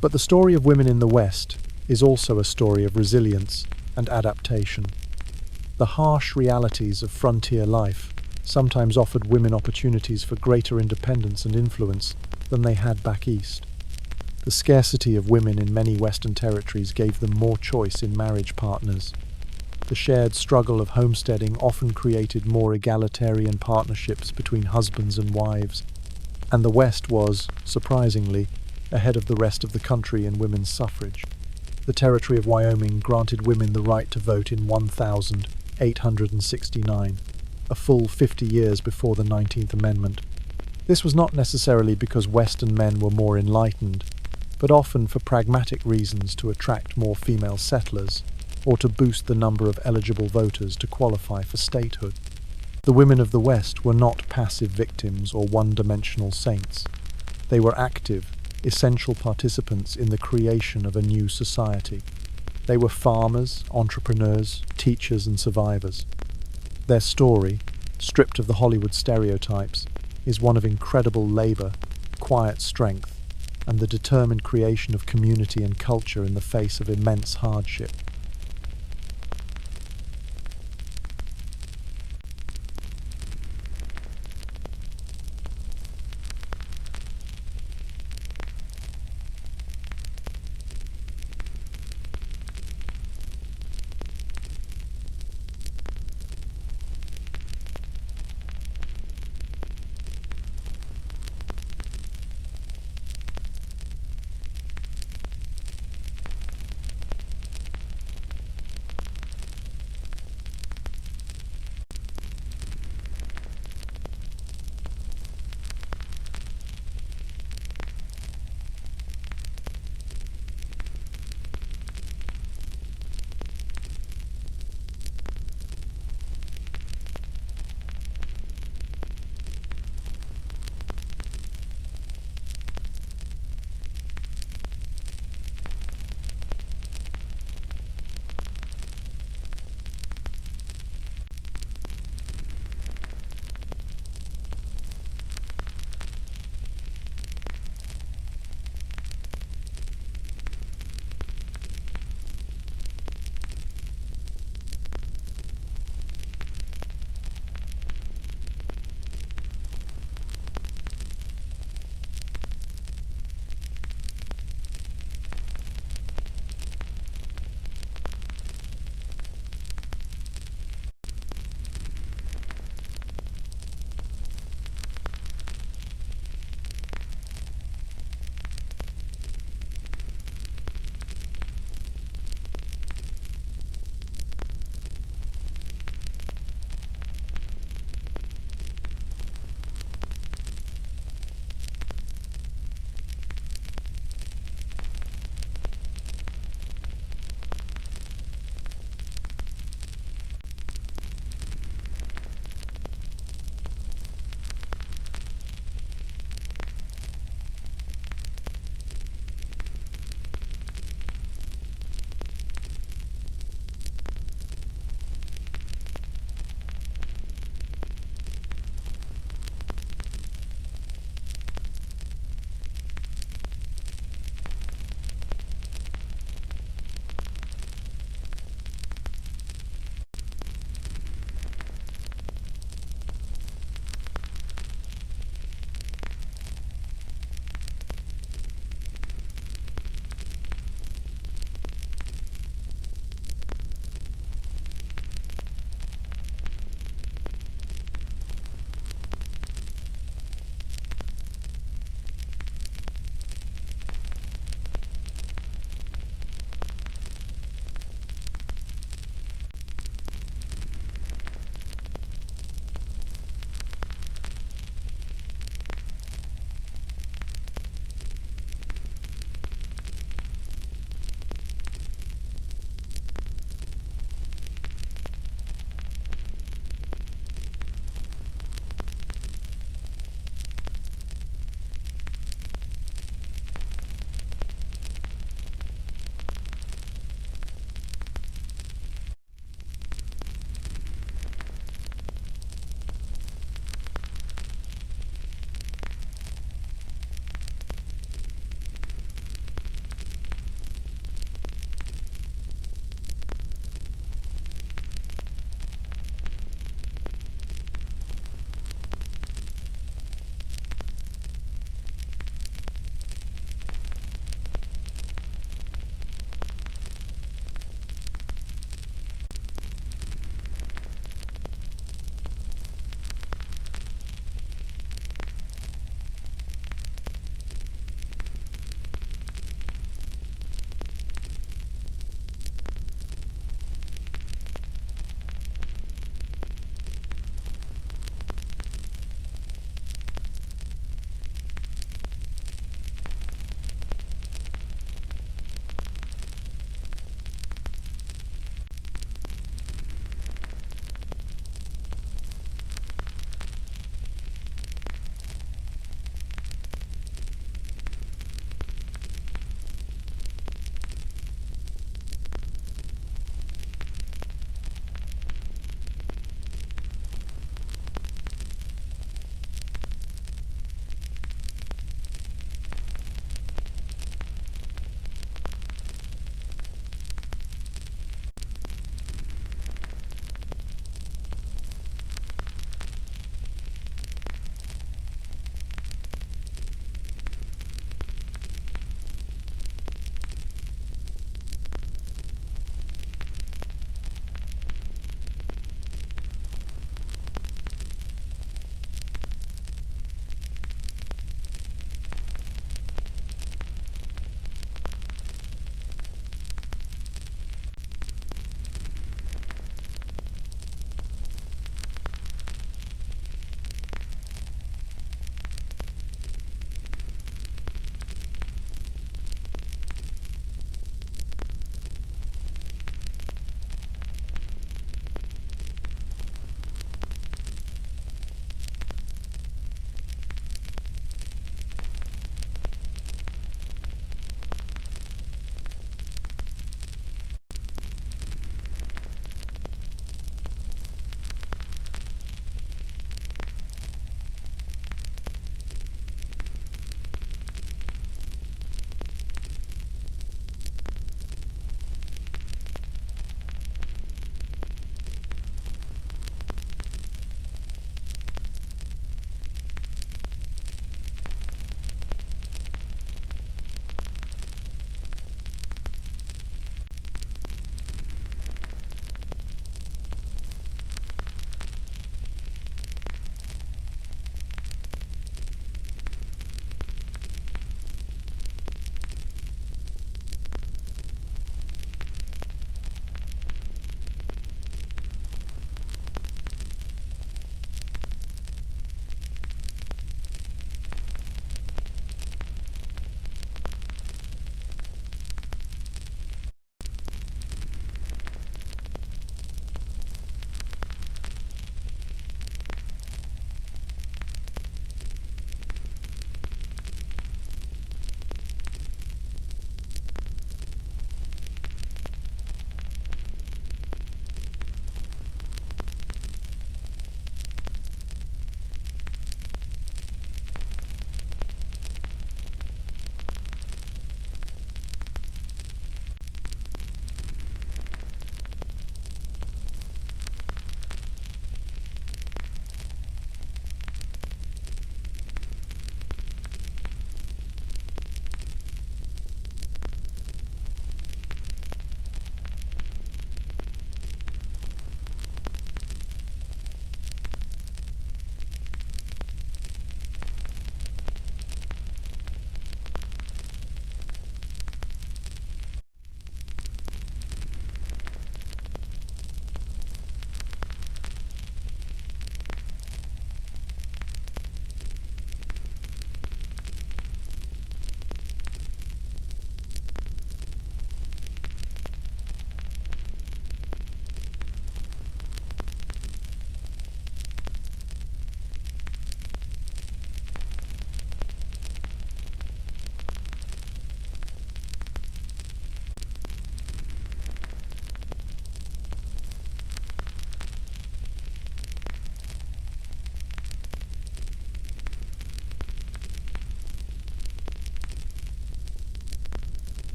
Speaker 1: But the story of women in the West is also a story of resilience and adaptation. The harsh realities of frontier life sometimes offered women opportunities for greater independence and influence than they had back east. The scarcity of women in many Western territories gave them more choice in marriage partners. The shared struggle of homesteading often created more egalitarian partnerships between husbands and wives, and the West was, surprisingly, ahead of the rest of the country in women's suffrage. The territory of Wyoming granted women the right to vote in 1869, a full 50 years before the 19th Amendment. This was not necessarily because Western men were more enlightened, but often for pragmatic reasons to attract more female settlers, or to boost the number of eligible voters to qualify for statehood. The women of the West were not passive victims or one-dimensional saints. They were active, essential participants in the creation of a new society. They were farmers, entrepreneurs, teachers, and survivors. Their story, stripped of the Hollywood stereotypes, is one of incredible labor, quiet strength, and the determined creation of community and culture in the face of immense hardship.